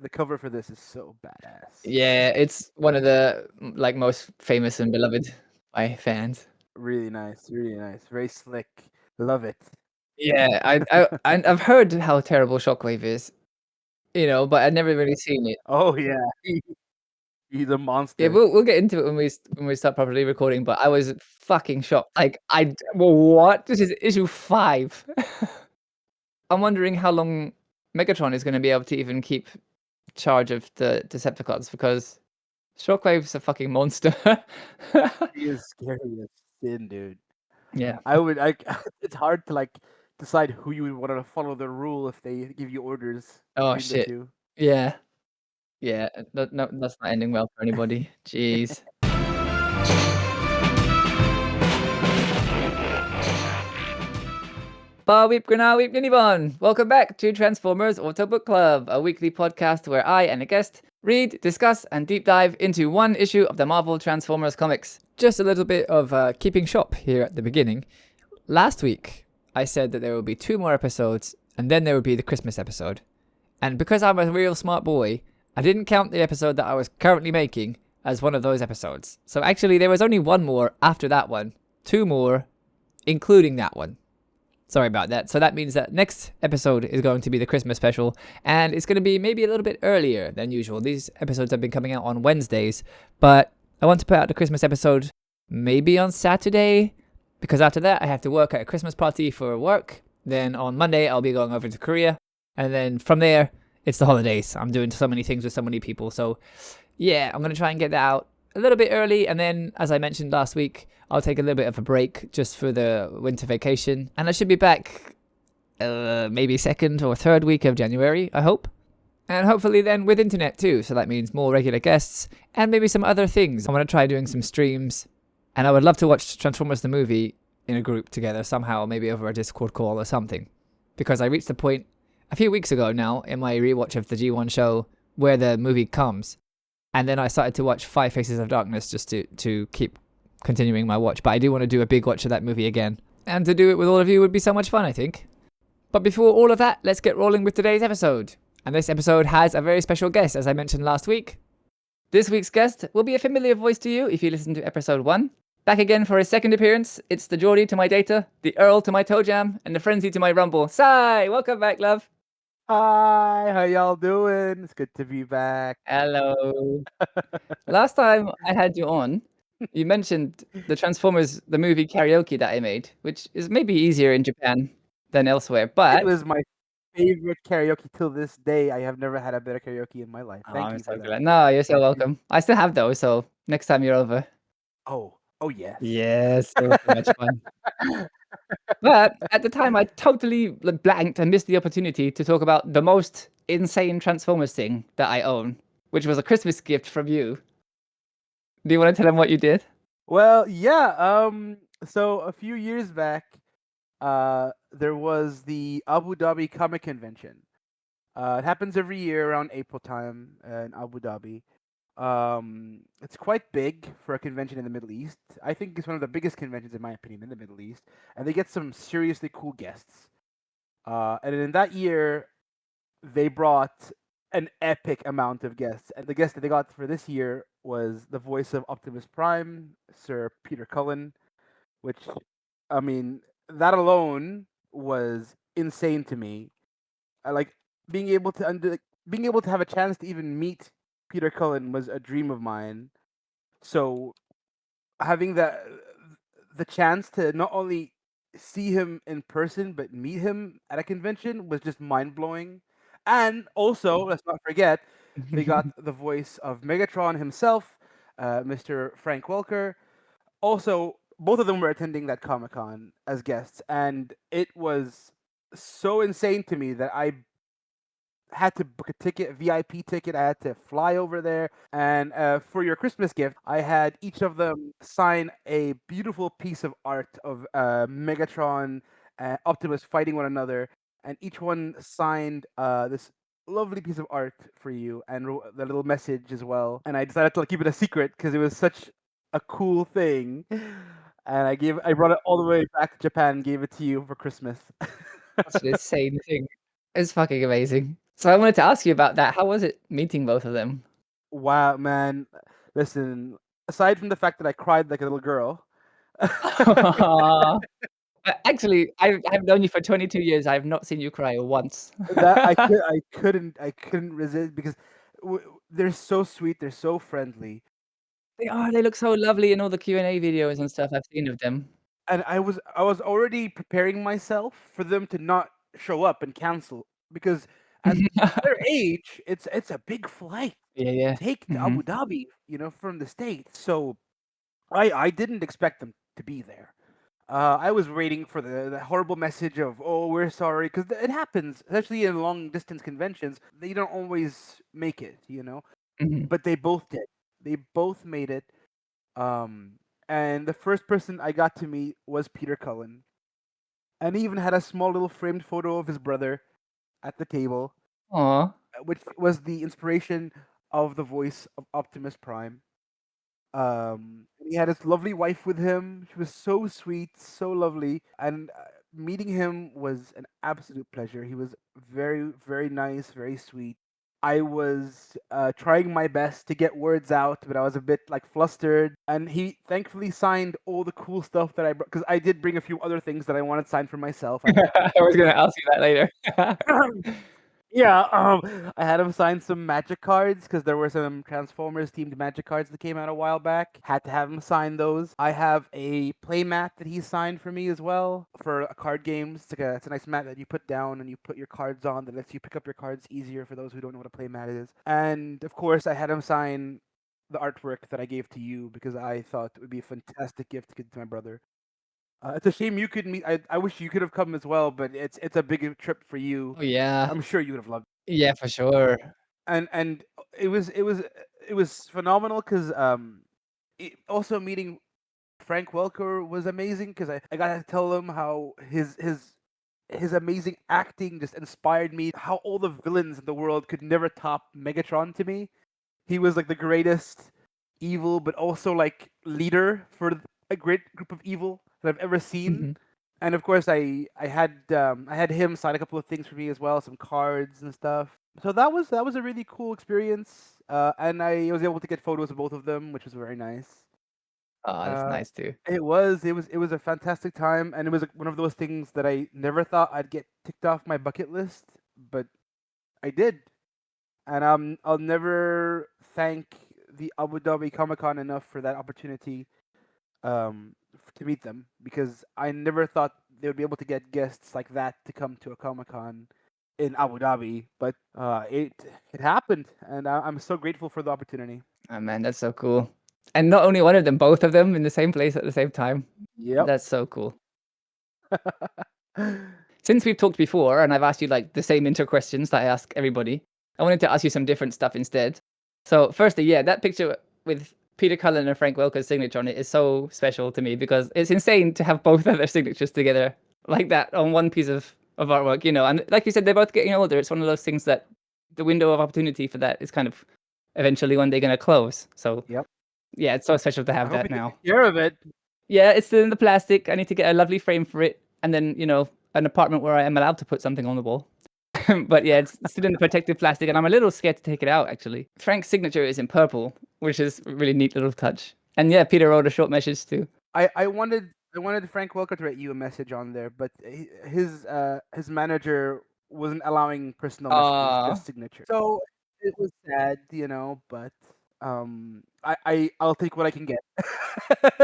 The cover for this is so badass. Yeah, it's one of the most famous and beloved by fans. Really nice, really nice. Very slick. Love it. Yeah, I've heard how terrible Shockwave is, but I've never really seen it. Oh yeah, he's a Yeah, monster. we'll get into it when we start properly recording, but I was fucking shocked. Well, what? This is issue 5. I'm wondering how long Megatron is gonna be able to even keep charge of the Decepticons because Shockwave's a fucking monster. He is scary as sin, dude. Yeah. It's hard to decide who you would want to follow the rule if they give you orders Oh, between the shit. two. Yeah. Yeah, no, that's not ending well for anybody. Jeez. Ba weep grana weep ninibon! Welcome back to Transformers AutoBook Club, a weekly podcast where I and a guest read, discuss, and deep dive into one issue of the Marvel Transformers comics. Just a little bit of keeping shop here at the beginning. Last week, I said that there would be 2 more episodes, and then there would be the Christmas episode. And because I'm a real smart boy, I didn't count the episode that I was currently making as one of those episodes. So actually, there was only 1 more after that one. 2 more, including that one. Sorry about that. So that means that next episode is going to be the Christmas special, and it's going to be maybe a little bit earlier than usual. These episodes have been coming out on Wednesdays, but I want to put out the Christmas episode maybe on Saturday, because after that I have to work at a Christmas party for work. Then on Monday I'll be going over to Korea, and then from there it's the holidays. I'm doing so many things with so many people, so yeah, I'm going to try and get that out a little bit early, and then, as I mentioned last week, I'll take a little bit of a break just for the winter vacation, and I should be back maybe 2nd or 3rd week of January, I hope. And hopefully then with internet too, so that means more regular guests, and maybe some other things. I want to try doing some streams, and I would love to watch Transformers the movie in a group together somehow, maybe over a Discord call or something. Because I reached the point a few weeks ago now in my rewatch of the G1 show where the movie comes, and then I started to watch 5 Faces of Darkness just to keep continuing my watch. But I do want to do a big watch of that movie again. And to do it with all of you would be so much fun, I think. But before all of that, let's get rolling with today's episode. And this episode has a very special guest, as I mentioned last week. This week's guest will be a familiar voice to you if you listen to episode 1. Back again for his 2nd appearance, it's the Geordie to my Data, the Earl to my Toe Jam, and the Frenzy to my Rumble. Sai, welcome back, love. Hi, how y'all doing? It's good to be back. Hello. Last time I had you on, you mentioned the Transformers, the movie karaoke that I made, which is maybe easier in Japan than elsewhere, It but was my favorite karaoke till this day. I have never had a better karaoke in my life. oh, Thank I'm you so for that. glad. No, you're so Thank you. welcome. I still have those, so next time you're over. Oh yes. Yes, it was so much fun. But at the time, I totally blanked and missed the opportunity to talk about the most insane Transformers thing that I own, which was a Christmas gift from you. Do you want to tell them what you did? Well, yeah. So a few years back, there was the Abu Dhabi Comic Convention. It happens every year around April time in Abu Dhabi. It's quite big for a convention in the Middle East. I think it's one of the biggest conventions, in my opinion, in the Middle East, and they get some seriously cool guests. And in that year, they brought an epic amount of guests, and the guest that they got for this year was the voice of Optimus Prime, Sir Peter Cullen, which, I mean, that alone was insane to me. I like being able to being able to have a chance to even meet Peter Cullen was a dream of mine. So having the chance to not only see him in person but meet him at a convention was just mind blowing. And also, let's not forget, they got the voice of Megatron himself, Mr. Frank Welker. Also, both of them were attending that Comic Con as guests, and it was so insane to me that I had to book a ticket, a VIP ticket. I had to fly over there. And for your Christmas gift, I had each of them sign a beautiful piece of art of Megatron, Optimus fighting one another. And each one signed this lovely piece of art for you and the little message as well. And I decided to keep it a secret because it was such a cool thing. And I brought it all the way back to Japan, gave it to you for Christmas. That's an insane thing. It's fucking amazing. So I wanted to ask you about that. How was it meeting both of them? Wow, man. Listen, aside from the fact that I cried like a little girl, Actually, I've known you for 22 years. I have not seen you cry once. that I couldn't resist because they're so sweet, they're so friendly, They are. They look so lovely in all the Q&A videos and stuff I've seen of them. and I was already preparing myself for them to not show up and cancel because at their age, it's a big flight Yeah, yeah. take to Mhm. Abu Dhabi, from the States. So I didn't expect them to be there. I was waiting for the horrible message of, "Oh, we're sorry," because it happens, especially in long distance conventions. They don't always make it. Mhm. But they both did. They both made it. Um, and the first person I got to meet was Peter Cullen, and he even had a small little framed photo of his brother at the table, Aw. which was the inspiration of the voice of Optimus Prime. He had his lovely wife with him. She was so sweet, so lovely, and meeting him was an absolute pleasure. He was very, very nice, very sweet. I was trying my best to get words out, but I was a bit like flustered. And he thankfully signed all the cool stuff that I brought because I did bring a few other things that I wanted signed for myself. I had I was gonna ask you that later. Yeah, I had him sign some Magic cards because there were some Transformers themed Magic cards that came out a while back. Had to have him sign those. I have a play mat that he signed for me as well for a card games. It's a nice mat that you put down and you put your cards on that lets you pick up your cards easier for those who don't know what a play mat is. And of course, I had him sign the artwork that I gave to you because I thought it would be a fantastic gift to give to my brother. It's a shame you couldn't meet. I wish you could have come as well, but it's a big trip for you. Oh, yeah. I'm sure you would have loved Yeah, for sure. and it was phenomenal because also meeting Frank Welker was amazing because I got to tell him how his amazing acting just inspired me. How all the villains in the world could never top Megatron to me. He was like the greatest evil, but also like leader for a great group of evil that I've ever seen. Mhm. And of course, I had him sign a couple of things for me as well, some cards and stuff. So that was a really cool experience, and I was able to get photos of both of them, which was very nice. Aw, that's Uh, nice too. it was a fantastic time, and it was like, one of those things that I never thought I'd get ticked off my bucket list, but I did, and I'll never thank the Abu Dhabi Comic Con enough for that opportunity to meet them because I never thought they would be able to get guests like that to come to a Comic Con in Abu Dhabi, but it happened, and I'm so grateful for the opportunity. Oh, man, that's so cool. And not only one of them, both of them in the same place at the same time. Yep. That's so cool. Since we've talked before and I've asked you like the same intro questions that I ask everybody, I wanted to ask you some different stuff instead. So, firstly, yeah, that picture with Peter Cullen and Frank Welker's signature on it is so special to me because it's insane to have both of their signatures together like that on one piece of artwork, you know. And like you said, they're both getting older. It's one of those things that the window of opportunity for that is kind of eventually one day going to close. So, Yep. yeah, it's so special to I have hope that you can now. take care of it. Yeah, it's still in the plastic. I need to get a lovely frame for it, and then an apartment where I am allowed to put something on the wall. But yeah, it's still in the protective plastic, and I'm a little scared to take it out. Actually, Frank's signature is in purple, which is a really neat little touch. And yeah, Peter wrote a short message too. I wanted Frank Welker to write you a message on there, but his manager wasn't allowing personal messages, Ah, just signature. So it was sad. But I'll take what I can get.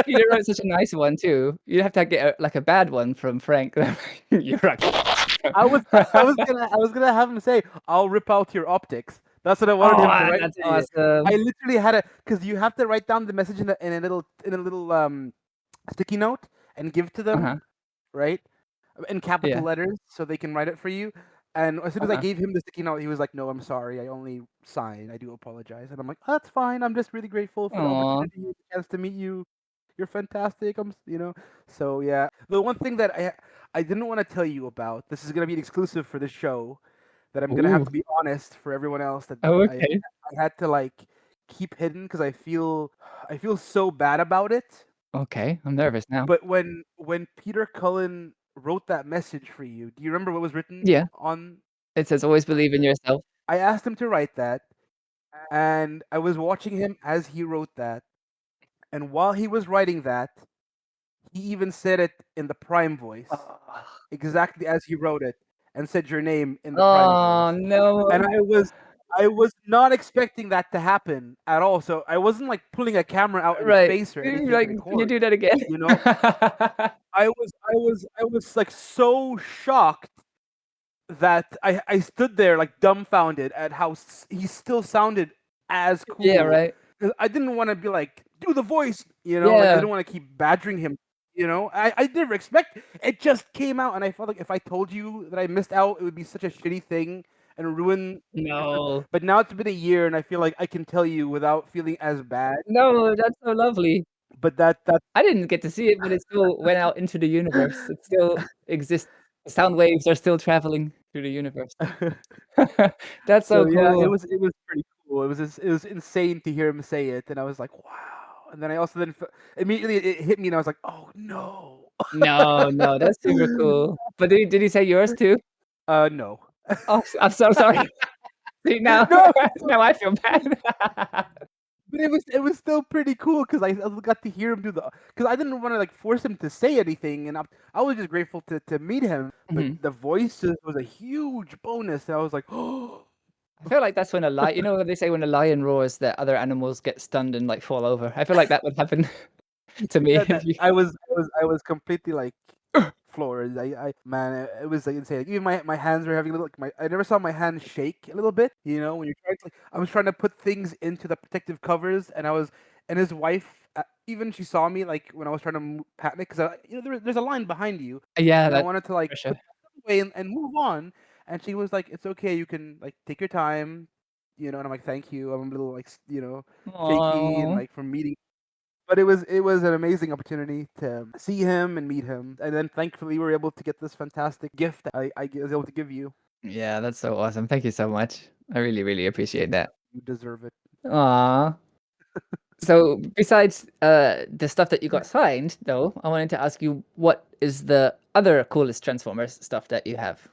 Peter wrote such a nice one too. You'd have to get like a bad one from Frank. You're right. I was gonna have him say, "I'll rip out your optics." That's what I wanted him to Oh, write that's to you. I awesome. literally had because you have to write down the message in a little sticky note and give to them, Uh-huh. right? In capital Yeah. letters, so they can write it for you. And as soon as I Uh-huh. gave him the sticky note, he was like, "No, I'm sorry. I only sign. I do apologize." And I'm like, "Oh, that's fine. I'm just really grateful for the Aw. opportunity, the chance to meet you. You're fantastic." So yeah. The one thing that I didn't want to tell you about. This is gonna be an exclusive for the show. That I'm gonna have Ooh. to be honest for everyone else that Oh, I okay. I had to like keep hidden because I feel so bad about it. Okay. I'm nervous now. But when Peter Cullen wrote that message for you, do you remember what was written Yeah. on? It says always believe in yourself. I asked him to write that, and I was watching him as he wrote that. And while he was writing that, he even said it in the prime voice, exactly as he wrote it, and said your name in the prime Oh voice. And no. I was not expecting that to happen at all. So I wasn't like pulling a camera out in his Right. face or You're anything to like, can you record. do that again? You know, I was like so shocked that I stood there like dumbfounded at how he still sounded as Yeah, cool. right. 'Cause I didn't want to be like, do the voice, like I Yeah. didn't want to keep badgering him. I never expect it just came out, and I felt like if I told you that I missed out, it would be such a shitty thing and ruin. No. But now it's been a year, and I feel like I can tell you without feeling as bad. No, that's so lovely. But that I didn't get to see it, but it still went out into the universe. It still exists. Sound waves are still traveling through the universe. That's So so yeah, it cool. was it was pretty cool. It was insane to hear him say it, and I was like, wow. And then I also immediately it hit me, and I was like, oh no. No, no, that's super cool. But did he say yours too? No. Oh, I'm so sorry. See, now No, now I feel bad. but it was still pretty cool because I got to hear him do because I didn't want to like force him to say anything, and I was just grateful to meet him. But Mhm. the voice just was a huge bonus, and I was like, oh. I feel like that's when a lion, you know what they say when a lion roars that other animals get stunned and like fall over. I feel like that would happen to me Yeah, if you. I was completely like floored. Man, it was like insane. Like, even my hands were having a little like I never saw my hands shake a little bit. When you're trying to, like, I was trying to put things into the protective covers, and his wife, even she saw me like when I was trying to pat me because there's a line behind you, Yeah, and I that wanted to like for put sure. that away and move on, and she was like, "It's okay, you can like take your time." And I'm like, "Thank you." I'm a little like shaky and Oh, like from meeting, but it was an amazing opportunity to see him and meet him, and then thankfully we were able to get this fantastic gift that I was able to give you. yeah, that's so awesome. Thank you so much. I really, really appreciate that. You deserve it. Aw. So besides the stuff that you got signed, though, I wanted to ask you what is the other coolest Transformers stuff that you have?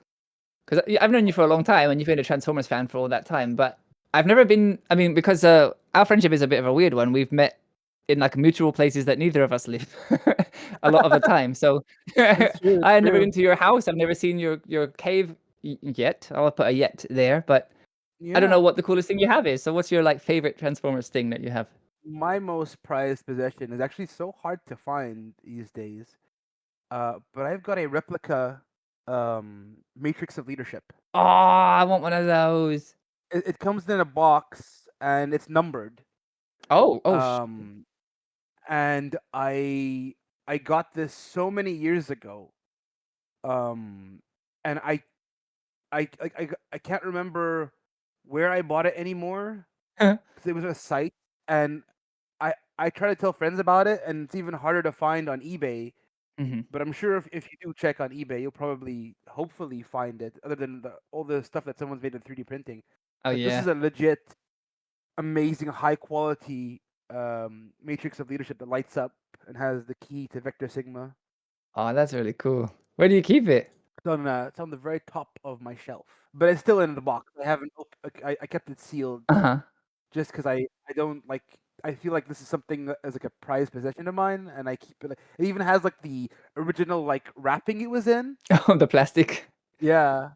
Because I've known you for a long time, and you've been a Transformers fan for all that time, but I've never been. I mean, because our friendship is a bit of a weird one. We've met in like mutual places that neither of us live a lot of the time. So It's true. I It's had never true. been to your house. I've never seen your cave yet. I'll put a yet there, but I don't know Yeah. what the coolest thing you have is. So what's your like favorite Transformers thing that you have? My most prized possession is actually so hard to find these days. But I've got a replica Matrix of Leadership. Oh, I want one of those. It comes in a box and it's numbered. Oh, oh, Um, and I got this so many years ago. And I can't remember where I bought it anymore because it was a site, and I try to tell friends about it, and it's even harder to find on eBay. hmm. But I'm sure if you do check on eBay, you'll probably hopefully find it. Other than all the stuff that someone's made in 3D printing, Oh but this yeah. is a legit, amazing, high quality matrix of leadership that lights up and has the key to Vector Sigma. Oh, that's really cool. Where do you keep it? It's on the very top of my shelf, but it's still in the box. I haven't. I kept it sealed Uh-huh. just because I don't like. I feel like this is something that is like a prized possession of mine, and I keep it. It even has like the original like wrapping it was in. Oh, the plastic. Yeah,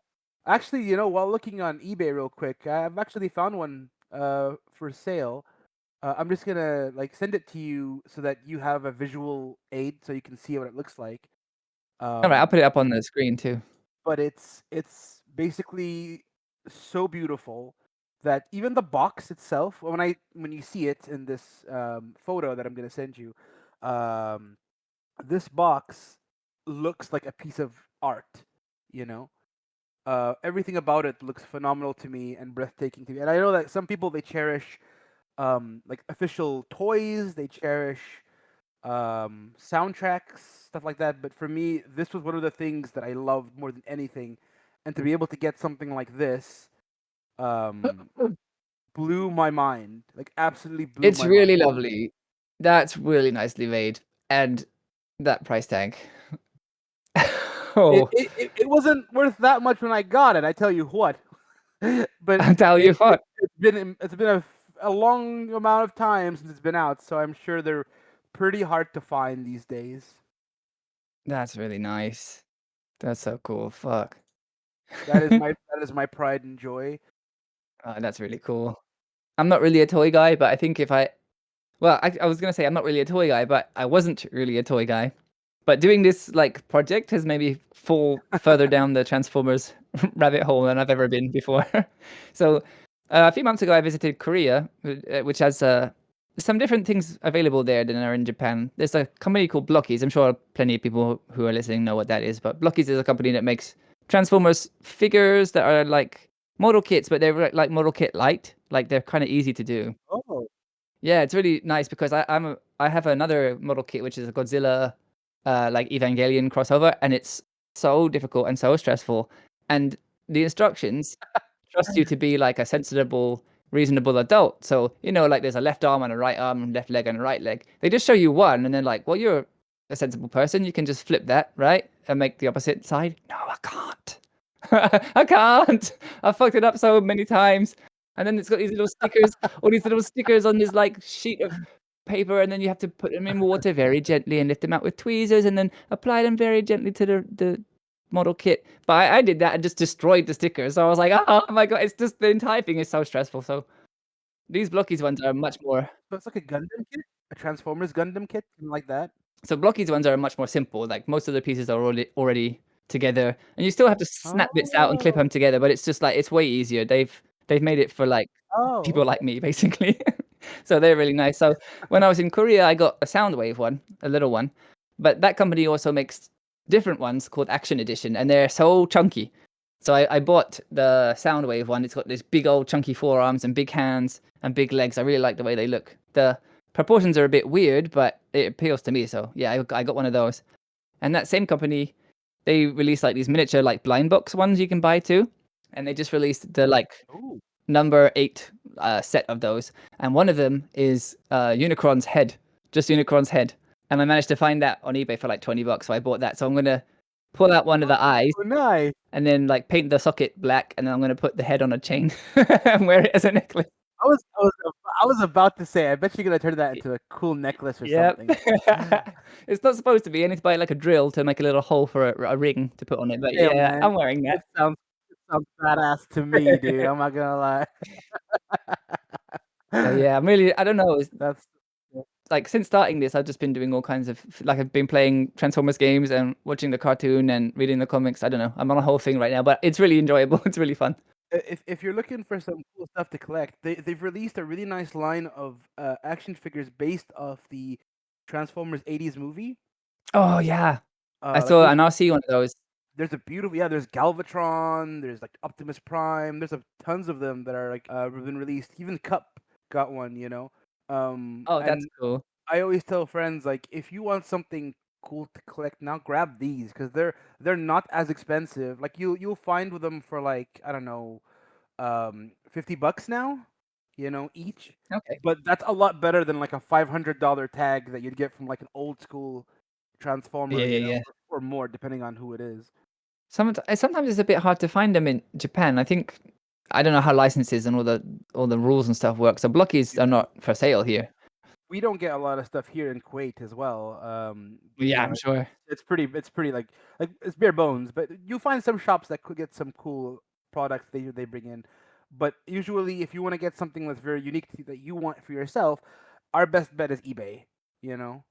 actually, while looking on eBay real quick, I've actually found one for sale. I'm just gonna like send it to you so that you have a visual aid so you can see what it looks like. All right, I'll put Um, it up on the screen too. but it's basically so beautiful that even the box itself, when you see it in this photo that I'm gonna send you, um, this box looks like a piece of art. You know, everything about it looks phenomenal to me and breathtaking to me. And I know that some people they cherish like official toys, they cherish soundtracks, stuff like that. But for me, this was one of the things that I loved more than anything, and to be able to get something like this um, blew my mind. Like absolutely blew It's my really mind. lovely. That's really nicely made. And that price tag. It Oh, it, it, it wasn't worth that much when I got it. I tell you what. but I'll tell you what. it's been a long amount of time since it's been out, so I'm sure they're pretty hard to find these days. That's really nice. That's so cool. Fuck. That is my pride and joy. That's really cool. I'm not really a toy guy, but I think if I well, I was gonna say I'm not really a toy guy, but I wasn't really a toy guy. But doing this like project has made me fall further down the Transformers rabbit hole than I've ever been before. So a few months ago, I visited Korea, which has some different things available there than are in Japan. There's a company called Blockies. I'm sure plenty of people who are listening know what that is. But Blockies is a company that makes Transformers figures that are like model kits, but they're like model kit light. Like they're kind of easy to do. Oh, Yeah, it's really nice because I have another model kit which is a Godzilla like Evangelion crossover, and it's so difficult and so stressful. And the instructions trust you to be like a sensible, reasonable adult. So, like there's a left arm and a right arm, left leg and a right leg. They just show you one and then like, well, you're a sensible person, you can just flip that, right? And make the opposite side. No, I can't. I can't. I fucked it up so many times. And then it's got these little stickers, all these little stickers on this like sheet of paper, and then you have to put them in water very gently and lift them out with tweezers and then apply them very gently to the model kit. But I did that and just destroyed the stickers. So I was like, oh my god, it's just the entire thing is so stressful. So these Blockies ones are much more so it's like a Gundam kit, a Transformers Gundam kit, something like that. so Blockies ones are much more simple. Like most of the pieces are already together, and you still have to snap bits out and clip Oh, them together. But it's just like it's way easier. They've made it for like oh, people like okay. me, basically. So they're really nice. So when I was in Korea, I got a Soundwave one, a little one, but that company also makes different ones called Action Edition, and they're so chunky. So I bought the Soundwave one. It's got this big old chunky forearms and big hands and big legs. I really like the way they look. The proportions are a bit weird, but it appeals to me. So yeah, I got one of those. And that same company, they released like these miniature like blind box ones you can buy too. And they just released the like Ooh. number 8 set of those, and one of them is Unicron's head, just Unicron's head. And I managed to find that on eBay for like $20, so I bought that. So I'm gonna pull out one of the eyes Oh, nice. and then like paint the socket black, and then I'm gonna put the head on a chain and wear it as a necklace. I was about to say, I bet you're gonna turn that into a cool necklace or Yep. something. It's not supposed to be. I need to buy like a drill to make a little hole for a ring to put on it. But Damn, yeah, man, I'm wearing that. it sounds badass to me, dude. I'm not gonna lie. So yeah, I'm really. I don't know. That's Like since starting this, I've just been doing all kinds of like I've been playing Transformers games and watching the cartoon and reading the comics. I don't know. I'm on a whole thing right now, but it's really enjoyable. It's really fun. if you're looking for some cool stuff to collect, they've released a really nice line of action figures based off the Transformers '80s movie. Oh yeah, I Like saw an RC one of those. there's a beautiful there's Galvatron, there's like Optimus Prime, there's tons of them that are like been released. Even Cup got one, you know. Oh, that's And cool. I always tell friends like if you want something cool to collect now, grab these because they're not as expensive. Like you'll find with them for like I don't know, $50 now, you know, each. Okay. But that's a lot better than like a $500 tag that you'd get from like an old school Yeah, Transformer, yeah, you know, yeah. or more depending on who it is. Sometimes it's a bit hard to find them in Japan. I think I don't know how licenses and all the rules and stuff work. So blockies are Yeah. not for sale here. We don't get a lot of stuff here in Kuwait as well. You Yeah, know, I'm sure. it's pretty like it's bare bones, but you find some shops that could get some cool products they bring in. But usually, if you want to get something that's very unique to, that you want for yourself, our best bet is eBay. You know.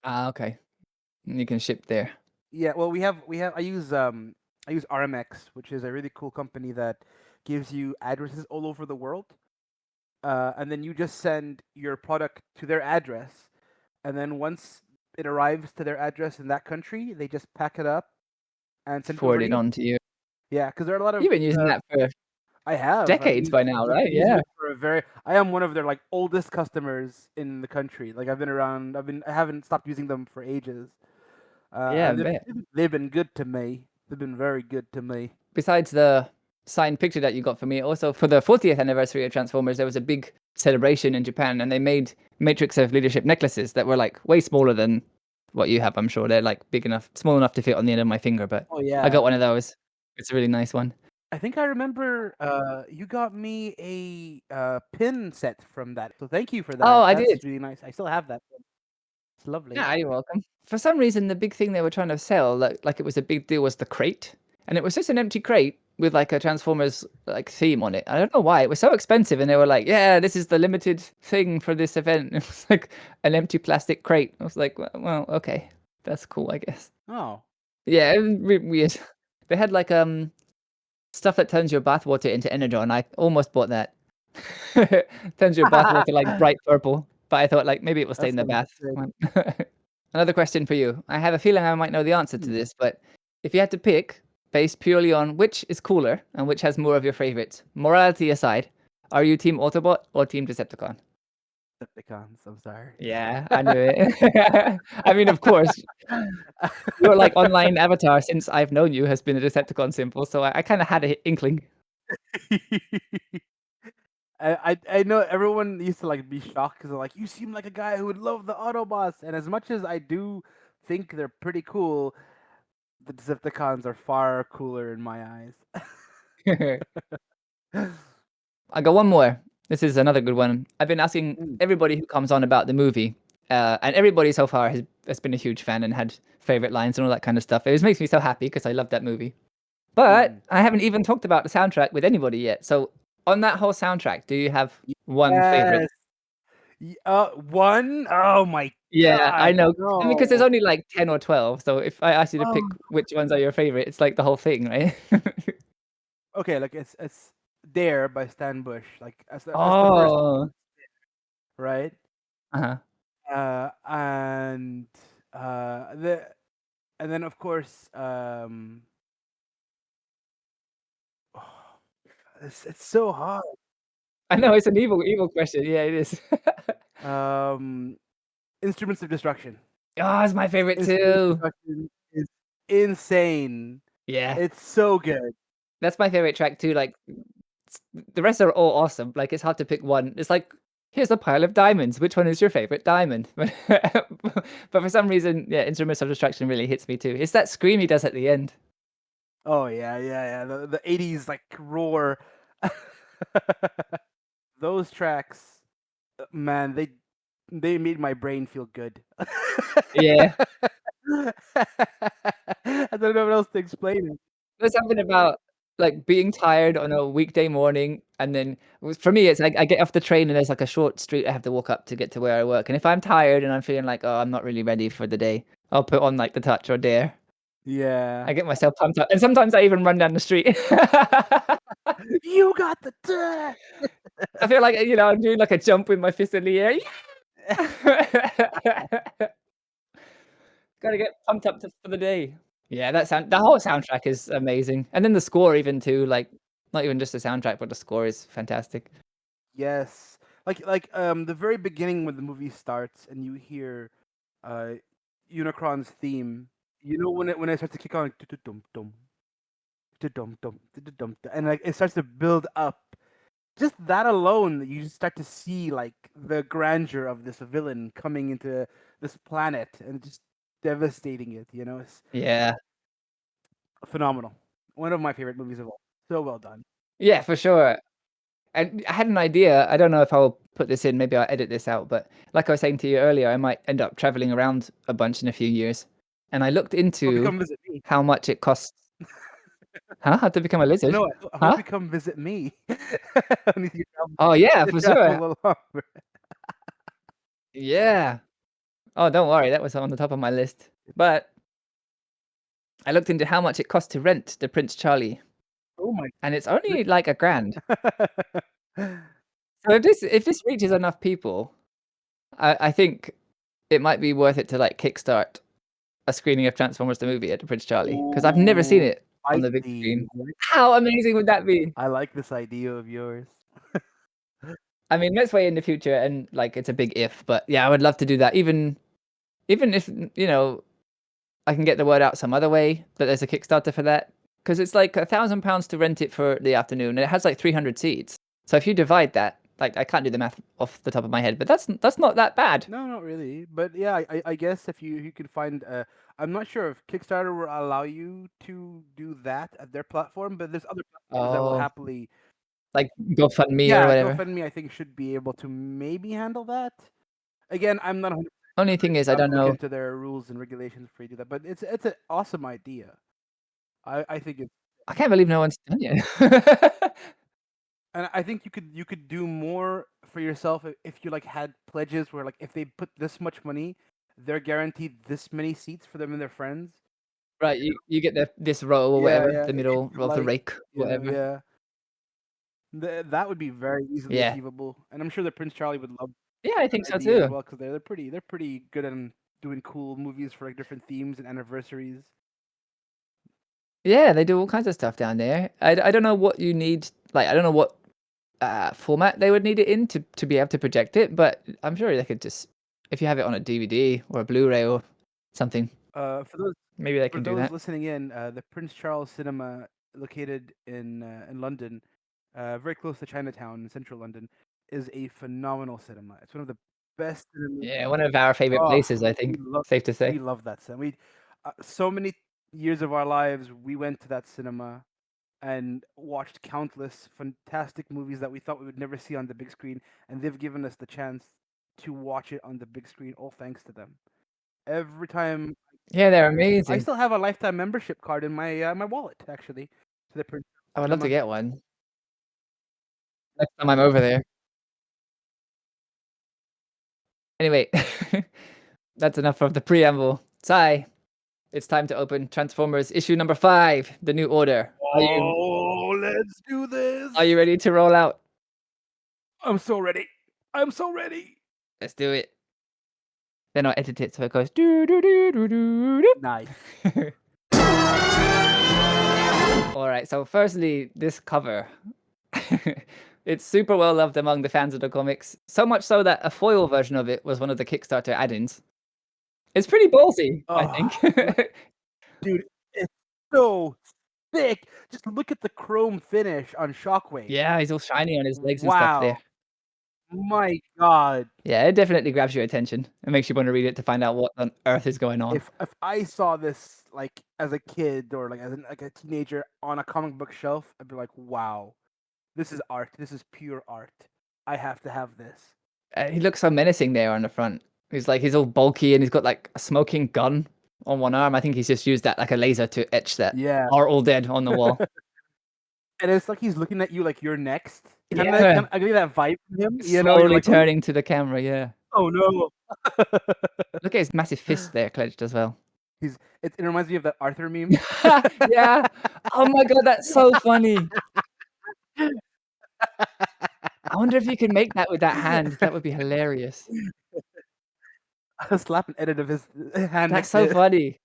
Ah, okay. You can ship there. Yeah. Well, we have I use RMX, which is a really cool company that gives you addresses all over the world, and then you just send your product to their address, and then once it arrives to their address in that country, they just pack it up and send it over Forward to it you. on to you. Yeah, because there are a lot of You've been using that for I have decades by now, I've right? been using Yeah. it for a very I am one of their like oldest customers in the country. Like I've been around. I haven't stopped using them for ages. Yeah, I And bet. they've been good to me. They've been very good to me. Besides the signed picture that you got for me, also for the 40th anniversary of Transformers, there was a big celebration in Japan, and they made Matrix of Leadership necklaces that were like way smaller than what you have. I'm sure they're like big enough, small enough to fit on the end of my finger, but Oh I got yeah, one of those. It's a really nice one. I think I remember you got me a pin set from that. So thank you for Oh, that. I did. That's really nice. I still have that. It's lovely. Yeah, you're welcome. For some reason, the big thing they were trying to sell, like it was a big deal, was the crate, and it was just an empty crate with like a Transformers like theme on it. I don't know why it was so expensive, and they were like, "Yeah, this is the limited thing for this event." It was like an empty plastic crate. I was like, "Well, okay, that's cool, I guess." Oh. Yeah, it was weird. They had like stuff that turns your bathwater into energon. I almost bought that. Turns your bathwater like bright purple, but I thought like maybe it will stay That in the sounds bath. good. Another question for you. I have a feeling I might know the answer to Hmm. this, but if you had to pick based purely on which is cooler and which has more of your favorites, morality aside, are you Team Autobot or Team Decepticon? Decepticons, I'm sorry. Yeah, I knew it. I mean, of course, your like online avatar since I've known you has been a Decepticon symbol, so I kind of had an inkling. I know everyone used to like be shocked because they're like, you seem like a guy who would love the Autobots. And as much as I do think they're pretty cool, the Decepticons are far cooler in my eyes. I got one more. This is another good one. I've been asking Mm, everybody who comes on about the movie, and everybody so far has been a huge fan and had favorite lines and all that kind of stuff. It just makes me so happy because I love that movie. But mm. I haven't even talked about the soundtrack with anybody yet. So on that whole soundtrack, do you have one favorite? Yes. One? Oh my Yeah, I God, know. And because there's no. only like 10 or 12, so if I ask you to Oh, pick which ones are your favorite, it's like the whole thing, right? okay, like it's Dare by Stan Bush. Like that's the first, Oh, right? uh-huh. And the and then of course it's so hard. I know it's an evil question. Yeah, it is. Um, Instruments of Destruction. Oh, it's my favorite Instruments of too. Destruction is insane. Yeah, It's so good. that's my favorite track too. Like the rest are all awesome. Like it's hard to pick one. It's like here's a pile of diamonds. Which one is your favorite diamond? But for some reason, yeah, Instruments of Destruction really hits me too. It's that scream he does at the end. Oh yeah, yeah, yeah. The 80s like roar. Those tracks, man, they made my brain feel good. Yeah, I don't know what else to explain it. there's something about like being tired on a weekday morning, and then for me, it's like I get off the train and there's like a short street I have to walk up to get to where I work. And if I'm tired and I'm feeling like, oh, I'm not really ready for the day, I'll put on like the Touch or Dare. Yeah. I get myself pumped up, and sometimes I even run down the street. You got the duh! I feel like, I'm doing like a jump with my fist in the air. Yeah! Gotta get pumped up for the day. Yeah, the whole soundtrack is amazing, and then the score even too, like, not even just the soundtrack, but the score is fantastic. Yes. The very beginning when the movie starts and you hear uh Unicron's theme, you know when it starts to kick on dum dum dum dum dum and like it starts to build up. Just that alone, you just start to see like the grandeur of this villain coming into this planet and just devastating it, you know? It's Yeah. phenomenal. One of my favorite movies of all. So well done. Yeah, for sure. And I had an idea, I don't know if I'll put this in, maybe I'll edit this out, but like I was saying to you earlier, I might end up traveling around a bunch in a few years, and I looked Hope you into come visit me. how much it costs. Huh? How to become a lizard? No, I hope Huh? you come visit me. I need Oh, yeah, to for travel a sure. little longer. Yeah. Oh, don't worry, that was on the top of my list. But I looked into how much it costs to rent the Prince Charlie, Oh my and it's good. only like 1,000. So if this reaches enough people, I think it might be worth it to like kickstart a screening of Transformers the movie at the Prince Charlie because I've never seen Ooh, it on the big spicy. screen. How amazing would that be? I like this idea of yours. I mean, let's wait in the future, and like it's a big if, but yeah, I would love to do that. Even if I can get the word out some other way that there's a Kickstarter for that because it's like £1,000 to rent it for the afternoon, and it has like 300 seats. So if you divide that, Like I can't do the math off the top of my head, but that's not that bad. No, not really. But yeah, I guess if you could find, I'm not sure if Kickstarter will allow you to do that at their platform, but there's other platforms that will Oh, happily. like GoFundMe or Yeah, whatever. GoFundMe I think should be able to maybe handle that. Again, I'm not 100%. Only thing is, I I'll have don't to look know. into their rules and regulations before you do that. But it's an awesome idea. I think it's. I can't believe no one's done it. And I think you could do more for yourself if you like had pledges where like if they put this much money, they're guaranteed this many seats for them and their friends. Right, you get this row or Yeah, whatever, yeah. the If middle you row of the like, rake, whatever. yeah. That would be very easily Yeah. achievable, and I'm sure that Prince Charlie would love Yeah, I think the so idea as too. well because they're pretty good at doing cool movies for like different themes and anniversaries. Yeah, they do all kinds of stuff down there. I don't know what you need, like I don't know what format they would need it in to be able to project it, but I'm sure they could just, if you have it on a DVD or a Blu-ray or something, For those maybe they for can do those that. listening in, the Prince Charles Cinema, located in London, very close to Chinatown in central London, is a phenomenal cinema. It's one of the best cinemas. Yeah, one of our favorite Oh, places, I we think. love Safe to say. we love that cinema. So many years of our lives we went to that cinema and watched countless fantastic movies that we thought we would never see on the big screen, and they've given us the chance to watch it on the big screen, all thanks to them. Every time Yeah, they're I amazing. still have a lifetime membership card in my wallet, actually, to the Prince I would love to Cinema. get one next time I'm over there. Anyway, that's enough of the preamble. Sai, it's time to open Transformers issue number 5, The New Order. Oh, let's do this! Are you ready to roll out? I'm so ready. I'm so ready. Let's do it. Then I'll edit it so it goes doo doo doo doo doo Nice. doo. All right. So firstly, this cover. It's super well loved among the fans of the comics. So much so that a foil version of it was one of the Kickstarter add-ins. It's pretty ballsy, I Oh, think. dude, it's so thick. Just look at the chrome finish on Shockwave. Yeah, he's all shiny on his legs and stuff there. Wow. My God. Yeah, it definitely grabs your attention. It makes you want to read it to find out what on earth is going on. If I saw this like as a kid or like like a teenager on a comic book shelf, I'd be like, wow, this is art. This is pure art. I have to have this. He looks so menacing there on the front. He's all bulky and he's got like a smoking gun on one arm. I think he's just used that like a laser to etch that Yeah. "Are all dead" on the wall. And it's like he's looking at you like you're next. Yeah, I get that vibe from him. You're slowly like, oh, turning to the camera. Yeah, oh no. look at his massive fist there clenched as well. It reminds me of that Arthur meme. Yeah. Oh my god, that's so funny. I wonder if you can make that with that hand. That would be hilarious. A slap an edit of his hand That's next so to funny.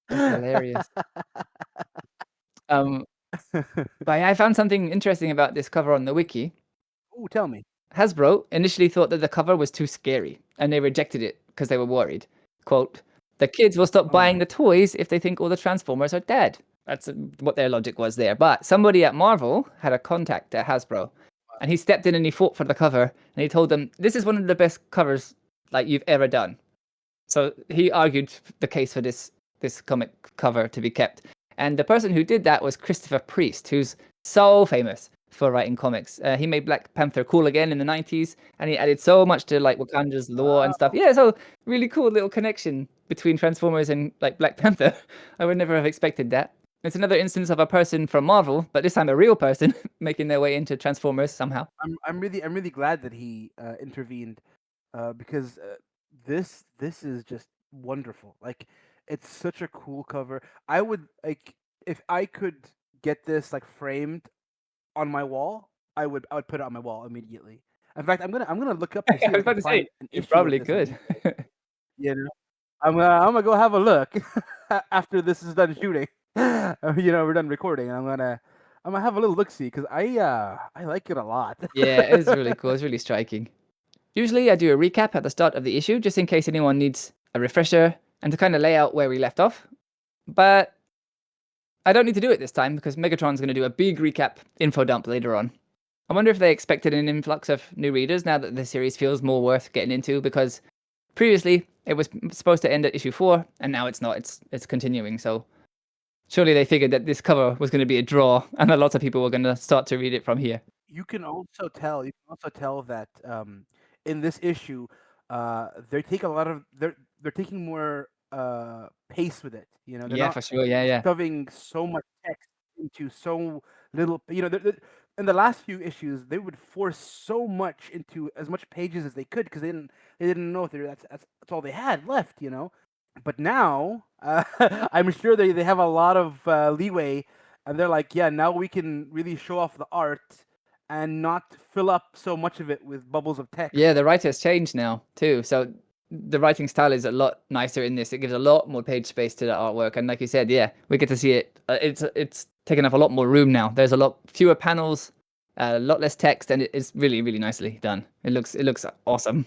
That's hilarious. Um, it. but yeah, I found something interesting about this cover on the wiki. Ooh, tell me. Hasbro initially thought that the cover was too scary, and they rejected it because they were worried. Quote, "The kids will stop Oh buying my. the toys if they think all the Transformers are dead." That's what their logic was there. But somebody at Marvel had a contact at Hasbro, and he stepped in and he fought for the cover, and he told them, "This is one of the best covers like you've ever done." So he argued the case for this comic cover to be kept. And the person who did that was Christopher Priest, who's so famous for writing comics. He made Black Panther cool again in the 90s, and he added so much to like Wakanda's lore and stuff. Wow. Yeah, so really cool little connection between Transformers and like Black Panther. I would never have expected that. It's another instance of a person from Marvel, but this time a real person making their way into Transformers somehow. I'm really glad that he intervened, because this is just wonderful. Like, it's such a cool cover. I would like if I could get this like framed on my wall. I would put it on my wall immediately. In fact, I'm gonna look up to see I if was I about can to say, find an you issue of probably this on could. eBay. You know, I'm gonna go have a look after this is done shooting. We're done recording, and I'm gonna have a little look see because I like it a lot. Yeah, it's really cool. It's really striking. Usually I do a recap at the start of the issue, just in case anyone needs a refresher and to kind of lay out where we left off. But I don't need to do it this time because Megatron's going to do a big recap info dump later on. I wonder if they expected an influx of new readers now that the series feels more worth getting into, because previously it was supposed to end at issue 4 and now it's not. It's continuing. So surely they figured that this cover was going to be a draw and that lots of people were going to start to read it from here. You can also tell that in this issue, they take a lot of they're taking more pace with it. You know, they're Yeah, not for sure. Yeah. shoving so much text into so little. You know, in the last few issues, they would force so much into as much pages as they could because they didn't know if that's all they had left. You know, but now I'm sure they have a lot of leeway, and they're like, yeah, now we can really show off the art and not fill up so much of it with bubbles of text. Yeah, the writer's changed now too. So the writing style is a lot nicer in this. It gives a lot more page space to the artwork, and like you said, yeah, we get to see it. It's taking up a lot more room now. There's a lot fewer panels, a lot less text, and it's really really nicely done. It looks awesome.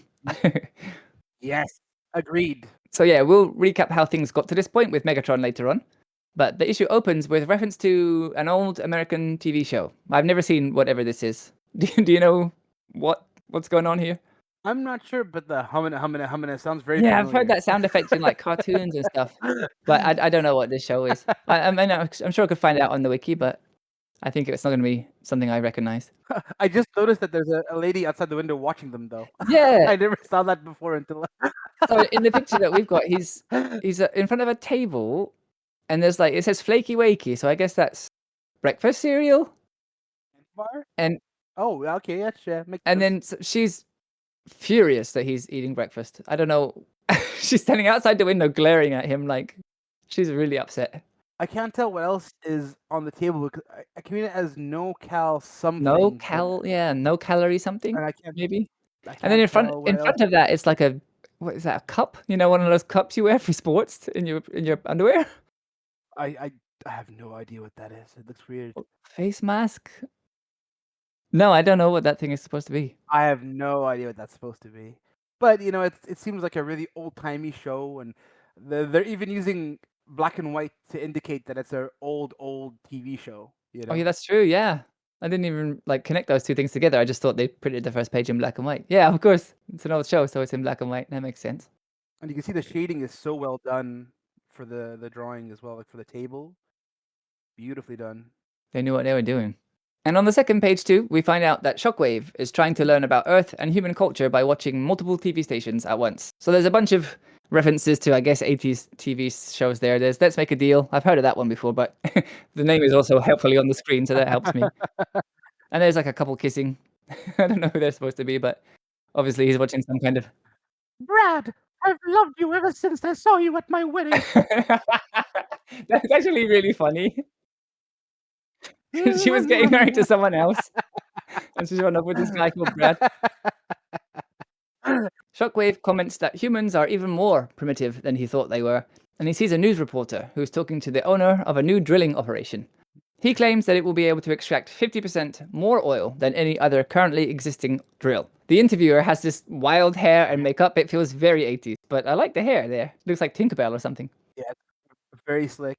Yes, agreed. So yeah, we'll recap how things got to this point with Megatron later on. But the issue opens with reference to an old American TV show. I've never seen whatever this is. Do you know what's going on here? I'm not sure, but the humming sounds very Yeah, I've heard familiar. that sound effect in like cartoons and stuff, but I don't know what this show is. I mean, I'm sure I could find out on the wiki, but I think it's not going to be something I recognize. I just noticed that there's a lady outside the window watching them, though. Yeah. I never saw that before until. So in the picture that we've got, he's in front of a table, and there's like it says "flaky wakey," so I guess that's breakfast cereal. Bar? And Oh, okay, yeah, makes and sense. then she's furious that he's eating breakfast. I don't know. She's standing outside the window glaring at him like she's really upset. I can't tell what else is on the table because I can read it as no cal No something, but no calorie something, and maybe. I And then can't tell what in else. front of that, it's like a what is that? A cup? You know, one of those cups you wear for sports in your underwear. I have no idea what that is. It looks weird. Face mask? No, I don't know what that thing is supposed to be. I have no idea what that's supposed to be. But you know, it seems like a really old timey show, and they're even using black and white to indicate that it's an old TV show. You Oh yeah, know, that's true. Yeah, I didn't even like connect those two things together. I just thought they printed the first page in black and white. Yeah, of course, it's an old show, so it's in black and white. That makes sense. and you can see the shading is so well done for the drawing as well, like for the table, beautifully done. They knew what they were doing. And on the second page too, we find out that Shockwave is trying to learn about Earth and human culture by watching multiple TV stations at once. So there's a bunch of references to, I guess, 80s TV shows there. There's Let's Make a Deal. I've heard of that one before, but the name is also helpfully on the screen, so that helps me. And there's like a couple kissing. I don't know who they're supposed to be, but obviously he's watching some kind of. Brad, I've loved you ever since I saw you at my wedding. That's actually really funny. She was getting married to someone else, and she's run up with this guy called Brad. Shockwave comments that humans are even more primitive than he thought they were, and he sees a news reporter who's talking to the owner of a new drilling operation. He claims that it will be able to extract 50% more oil than any other currently existing drill. The interviewer has this wild hair and makeup. It feels very 80s, but I like the hair there. Looks like Tinkerbell or something. Yeah, it's very slick.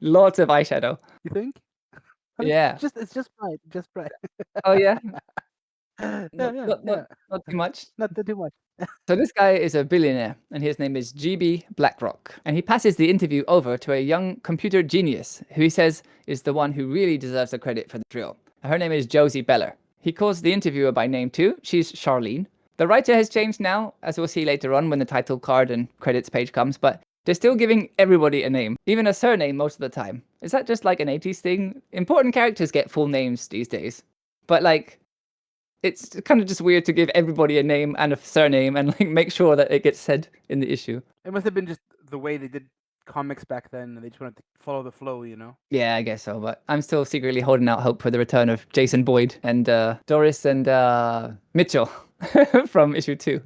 Lots of eyeshadow. You think? Yeah. It's just right, just right. Oh yeah. Yeah, Not yeah, not not yeah. not too much. Not too much. So this guy is a billionaire, and his name is GB BlackRock. And he passes the interview over to a young computer genius, who he says is the one who really deserves the credit for the drill. Her name is Josie Beller. He calls the interviewer by name too. She's Charlene. The writer has changed now, as we'll see later on when the title card and credits page comes, but they're still giving everybody a name, even a surname most of the time. Is that just like an 80s thing? Important characters get full names these days. But like, it's kind of just weird to give everybody a name and a surname and like make sure that it gets said in the issue. It must have been just the way they did comics back then, and they just wanted to follow the flow, you know. Yeah, I guess so, but I'm still secretly holding out hope for the return of Jason Boyd and Doris and Mitchell from issue 2.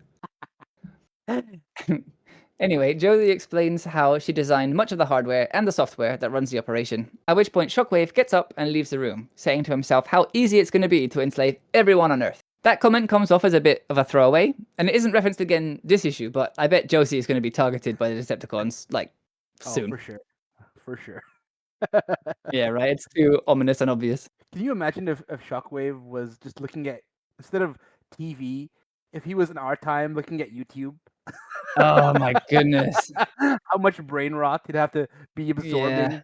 Anyway, Josie explains how she designed much of the hardware and the software that runs the operation, at which point Shockwave gets up and leaves the room, saying to himself how easy it's going to be to enslave everyone on Earth. That comment comes off as a bit of a throwaway, and it isn't referenced again this issue, but I bet Josie is going to be targeted by the Decepticons, like, Oh, soon. for sure. For sure. Yeah, right. It's too ominous and obvious. Can you imagine if Shockwave was just looking at, instead of TV, if he was in our time looking at YouTube? Oh my goodness. How much brain rot he'd have to be Yeah. absorbing.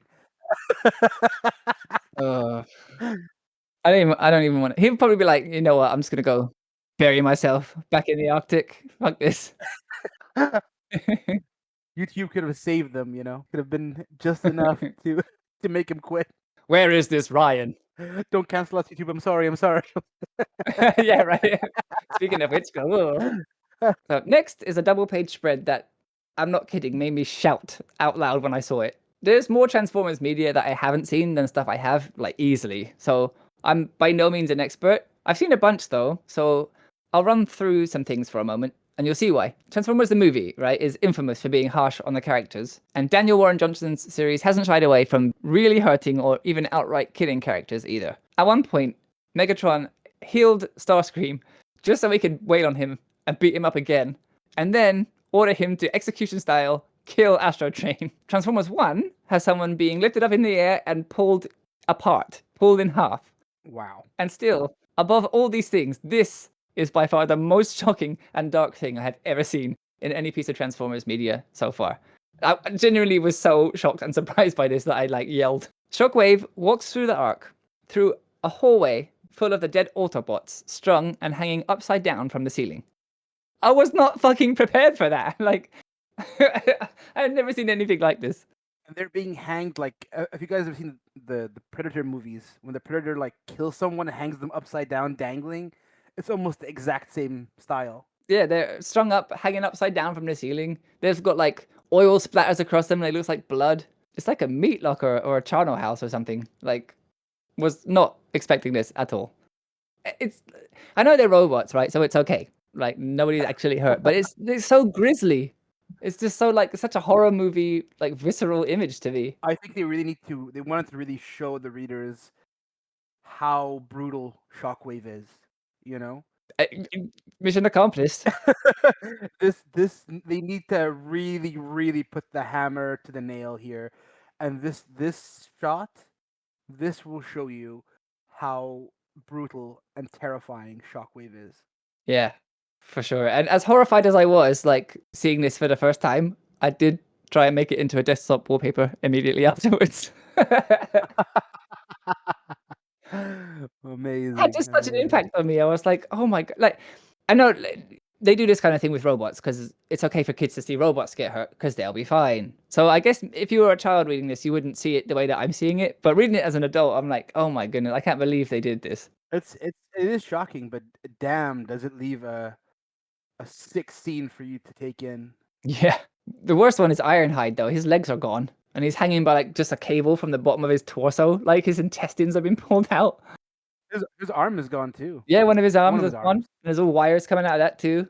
Uh, I don't even want to. He'd probably be like, you know what? I'm just gonna go bury myself back in the Arctic. Fuck this. YouTube could have saved them, could have been just enough to to make him quit. Where is this Ryan? Don't cancel us, YouTube. I'm sorry. I'm sorry. Yeah, right. Speaking of which, go. So next is a double-page spread that, I'm not kidding, made me shout out loud when I saw it. There's more Transformers media that I haven't seen than stuff I have, like, easily. So I'm by no means an expert. I've seen a bunch though, so I'll run through some things for a moment, and you'll see why. Transformers the movie, right, is infamous for being harsh on the characters, and Daniel Warren Johnson's series hasn't shied away from really hurting or even outright killing characters either. At one point, Megatron healed Starscream just so we could wait on him and beat him up again, and then order him to execution style kill Astro Train. Transformers 1 has someone being lifted up in the air and pulled apart, pulled in half. Wow. And still, above all these things, this is by far the most shocking and dark thing I have ever seen in any piece of Transformers media so far. I genuinely was so shocked and surprised by this that I yelled. Shockwave walks through the Ark, through a hallway full of the dead Autobots, strung and hanging upside down from the ceiling. I was not fucking prepared for that. I've never seen anything like this. And they're being hanged if you guys have seen the Predator movies, when the Predator kills someone and hangs them upside down, dangling, it's almost the exact same style. Yeah, they're strung up, hanging upside down from the ceiling. They've got oil splatters across them, and it looks like blood. It's like a meat locker or a charnel house or something. Was not expecting this at all. I know they're robots, right? So it's okay. Nobody's actually hurt, but it's so grisly. It's just so such a horror movie, visceral image to me. I think they wanted to really show the readers how brutal Shockwave is, you know? Mission accomplished. They need to really, really put the hammer to the nail here. And this shot, this will show you how brutal and terrifying Shockwave is. Yeah, for sure. And as horrified as I was, seeing this for the first time, I did try and make it into a desktop wallpaper immediately afterwards. Had Amazing, just such an amazing. impact on me. I was like, oh my god! I know they do this kind of thing with robots because it's okay for kids to see robots get hurt because they'll be fine. So I guess if you were a child reading this, you wouldn't see it the way that I'm seeing it. But reading it as an adult, I'm like, oh my goodness, I can't believe they did this. It is shocking, but damn, does it leave a sick scene for you to take in. Yeah. The worst one is Ironhide, though. His legs are gone, and he's hanging by just a cable from the bottom of his torso. His intestines have been pulled out. His arm is gone too. Yeah, one of his arms One of is his gone. arms. There's all wires coming out of that too.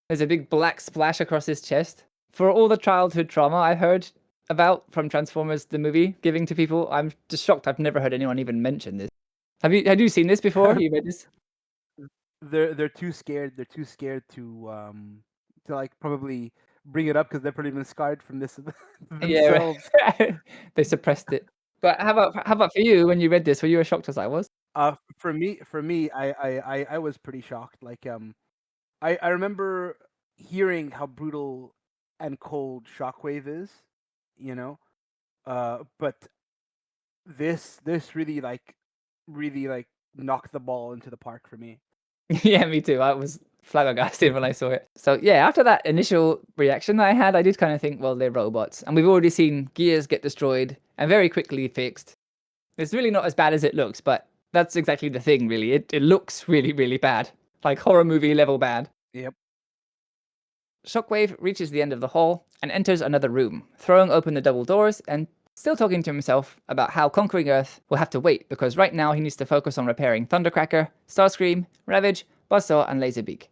There's a big black splash across his chest. For all the childhood trauma I heard about from Transformers the movie giving to people, I'm just shocked I've never heard anyone even mention this. Have you seen this before? You read this? They're too scared. They're too scared to probably bring it up because they're pretty been scarred from this Yeah, themselves. they suppressed it. But how about for you when you read this? Were you as shocked as I was? For me, I was pretty shocked. I remember hearing how brutal and cold Shockwave is, you know. But this really knocked the ball into the park for me. Yeah, me too. I was flabbergasted when I saw it. So yeah, after that initial reaction that I had, I did kind of think, well, they're robots, and we've already seen gears get destroyed and very quickly fixed. It's really not as bad as it looks, but that's exactly the thing, really. It looks really, really bad, like horror movie level bad. Yep. Shockwave reaches the end of the hall and enters another room, throwing open the double doors and still talking to himself about how conquering Earth will have to wait because right now he needs to focus on repairing Thundercracker, Starscream, Ravage, Buzzsaw, and Laserbeak.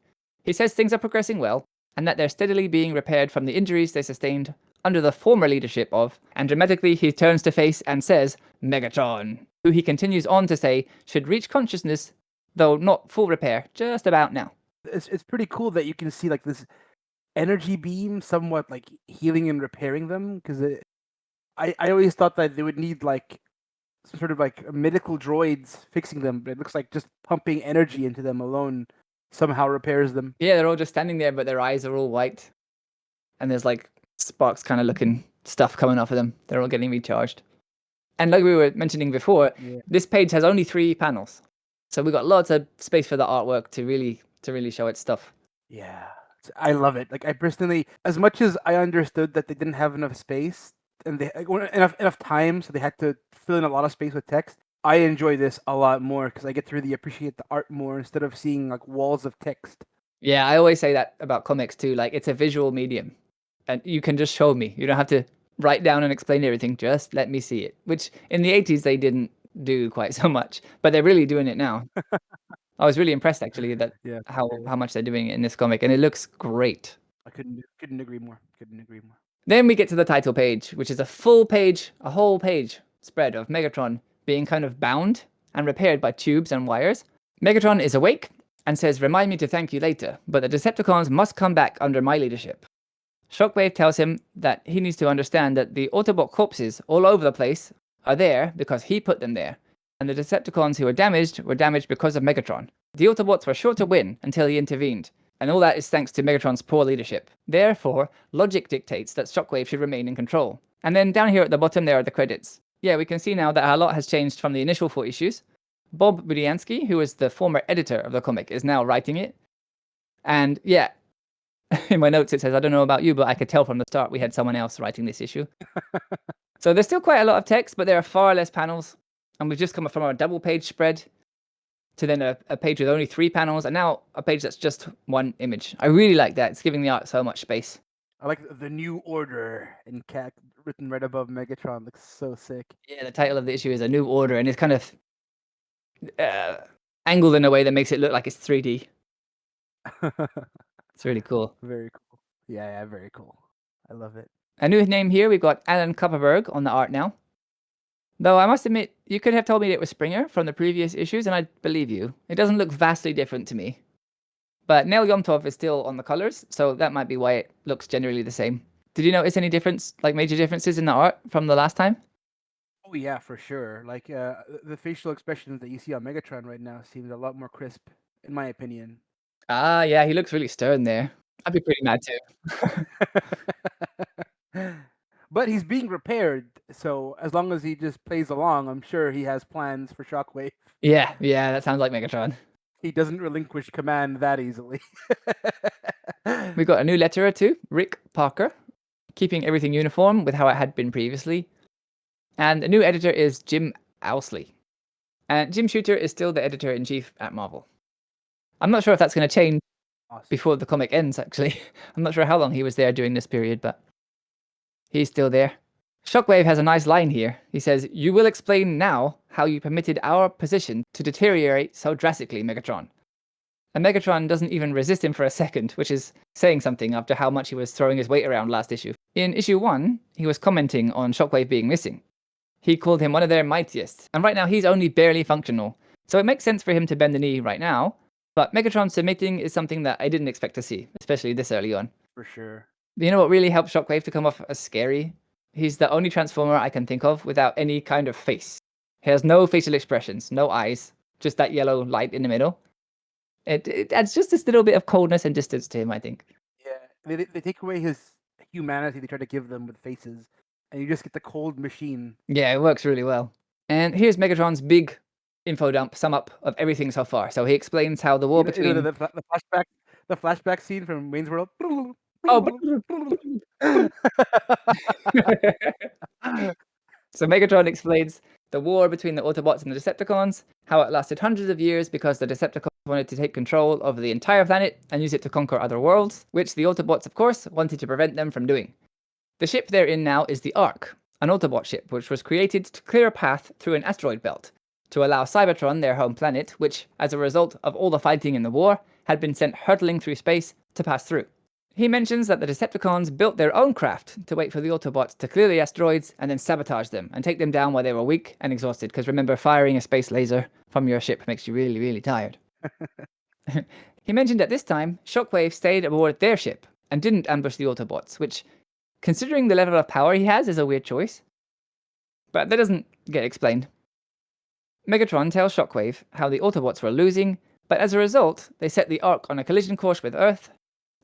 He says things are progressing well and that they're steadily being repaired from the injuries they sustained under the former leadership of, and dramatically he turns to face and says, Megatron, who he continues on to say should reach consciousness, though not full repair, just about now. It's pretty cool that you can see this energy beam somewhat healing and repairing them because I always thought that they would need some sort of like medical droids fixing them, but it looks like just pumping energy into them alone somehow repairs them. Yeah, they're all just standing there, but their eyes are all white. And there's like sparks kind of looking stuff coming off of them. They're all getting recharged. And like we were mentioning before, Yeah. this page has only 3 panels. So we've got lots of space for the artwork to really show its stuff. Yeah. I love it. Like I personally, as much as I understood that they didn't have enough space and they enough time, so they had to fill in a lot of space with text. I enjoy this a lot more because I get to really appreciate the art more instead of seeing like walls of text. Yeah, I always say that about comics too. Like it's a visual medium, and you can just show me. You don't have to write down and explain everything. Just let me see it. Which in the 80s they didn't do quite so much, but they're really doing it now. I was really impressed actually that Yeah. how Sure. how much they're doing it in this comic, and it looks great. I couldn't agree more. Couldn't agree more. Then we get to the title page, which is a full page, a whole page spread of Megatron being kind of bound and repaired by tubes and wires. Megatron is awake and says, "Remind me to thank you later, but the Decepticons must come back under my leadership." Shockwave tells him that he needs to understand that the Autobot corpses all over the place are there because he put them there, and the Decepticons who were damaged because of Megatron. The Autobots were sure to win until he intervened, and all that is thanks to Megatron's poor leadership. Therefore, logic dictates that Shockwave should remain in control. And then down here at the bottom there are the credits. Yeah, we can see now that a lot has changed from the initial 4 issues. Bob Budiansky, who was the former editor of the comic, is now writing it. And yeah, in my notes it says, I don't know about you, but I could tell from the start we had someone else writing this issue. So there's still quite a lot of text, but there are far less panels. And we've just come from a double page spread to then a page with only 3 panels, and now a page that's just 1 image. I really like that. It's giving the art so much space. I like the new order in cat written right above Megatron. Looks so sick. Yeah, the title of the issue is A New Order, and it's kind of angled in a way that makes it look like it's 3D. It's really cool. Very cool. Yeah, very cool. I love it. A new name here, we've got Alan Kupperberg on the art now. Though I must admit, you could have told me it was Springer from the previous issues, and I'd believe you. It doesn't look vastly different to me. But Neil Yomtov is still on the colors, so that might be why it looks generally the same. Did you notice any difference, like major differences in the art from the last time? Oh yeah, for sure. Like the facial expressions that you see on Megatron right now seems a lot more crisp, in my opinion. Ah, yeah, he looks really stern there. I'd be pretty mad too. But he's being repaired, so as long as he just plays along, I'm sure he has plans for Shockwave. Yeah, that sounds like Megatron. He doesn't relinquish command that easily. We got a new letterer too, Rick Parker, keeping everything uniform with how it had been previously. And the new editor is Jim Owsley. And Jim Shooter is still the editor-in-chief at Marvel. I'm not sure if that's going to change Awesome. before the comic ends, actually. I'm not sure how long he was there during this period, but he's still there. Shockwave has a nice line here. He says, "You will explain now how you permitted our position to deteriorate so drastically, Megatron." And Megatron doesn't even resist him for a second, which is saying something after how much he was throwing his weight around last issue. In issue 1, he was commenting on Shockwave being missing. He called him one of their mightiest, and right now he's only barely functional. So it makes sense for him to bend the knee right now, but Megatron submitting is something that I didn't expect to see, especially this early on. For sure. You know what really helped Shockwave to come off as scary? He's the only Transformer I can think of without any kind of face. He has no facial expressions, no eyes, just that yellow light in the middle. It adds just this little bit of coldness and distance to him, I think. Yeah, they take away his humanity they try to give them with faces, and you just get the cold machine. Yeah, it works really well. And here's Megatron's big info dump sum up of everything so far. So he explains how the war between The flashback scene from Wayne's World. So Megatron explains the war between the Autobots and the Decepticons, how it lasted hundreds of years because the Decepticons wanted to take control over the entire planet and use it to conquer other worlds, which the Autobots, of course, wanted to prevent them from doing. The ship they're in now is the Ark, an Autobot ship which was created to clear a path through an asteroid belt, to allow Cybertron, their home planet, which, as a result of all the fighting in the war, had been sent hurtling through space, to pass through. He mentions that the Decepticons built their own craft to wait for the Autobots to clear the asteroids and then sabotage them and take them down while they were weak and exhausted, because remember, firing a space laser from your ship makes you really, really tired. He mentioned at this time, Shockwave stayed aboard their ship and didn't ambush the Autobots, which, considering the level of power he has, is a weird choice. But that doesn't get explained. Megatron tells Shockwave how the Autobots were losing, but as a result, they set the Ark on a collision course with Earth,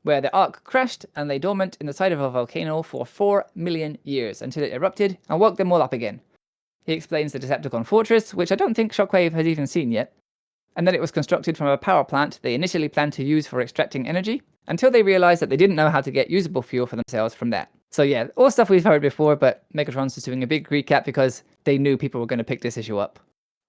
where the Ark crashed and lay dormant in the side of a volcano for 4 million years until it erupted and woke them all up again. He explains the Decepticon fortress, which I don't think Shockwave has even seen yet, and that it was constructed from a power plant they initially planned to use for extracting energy, until they realized that they didn't know how to get usable fuel for themselves from that. So yeah, all stuff we've heard before, but Megatron's just doing a big recap because they knew people were going to pick this issue up.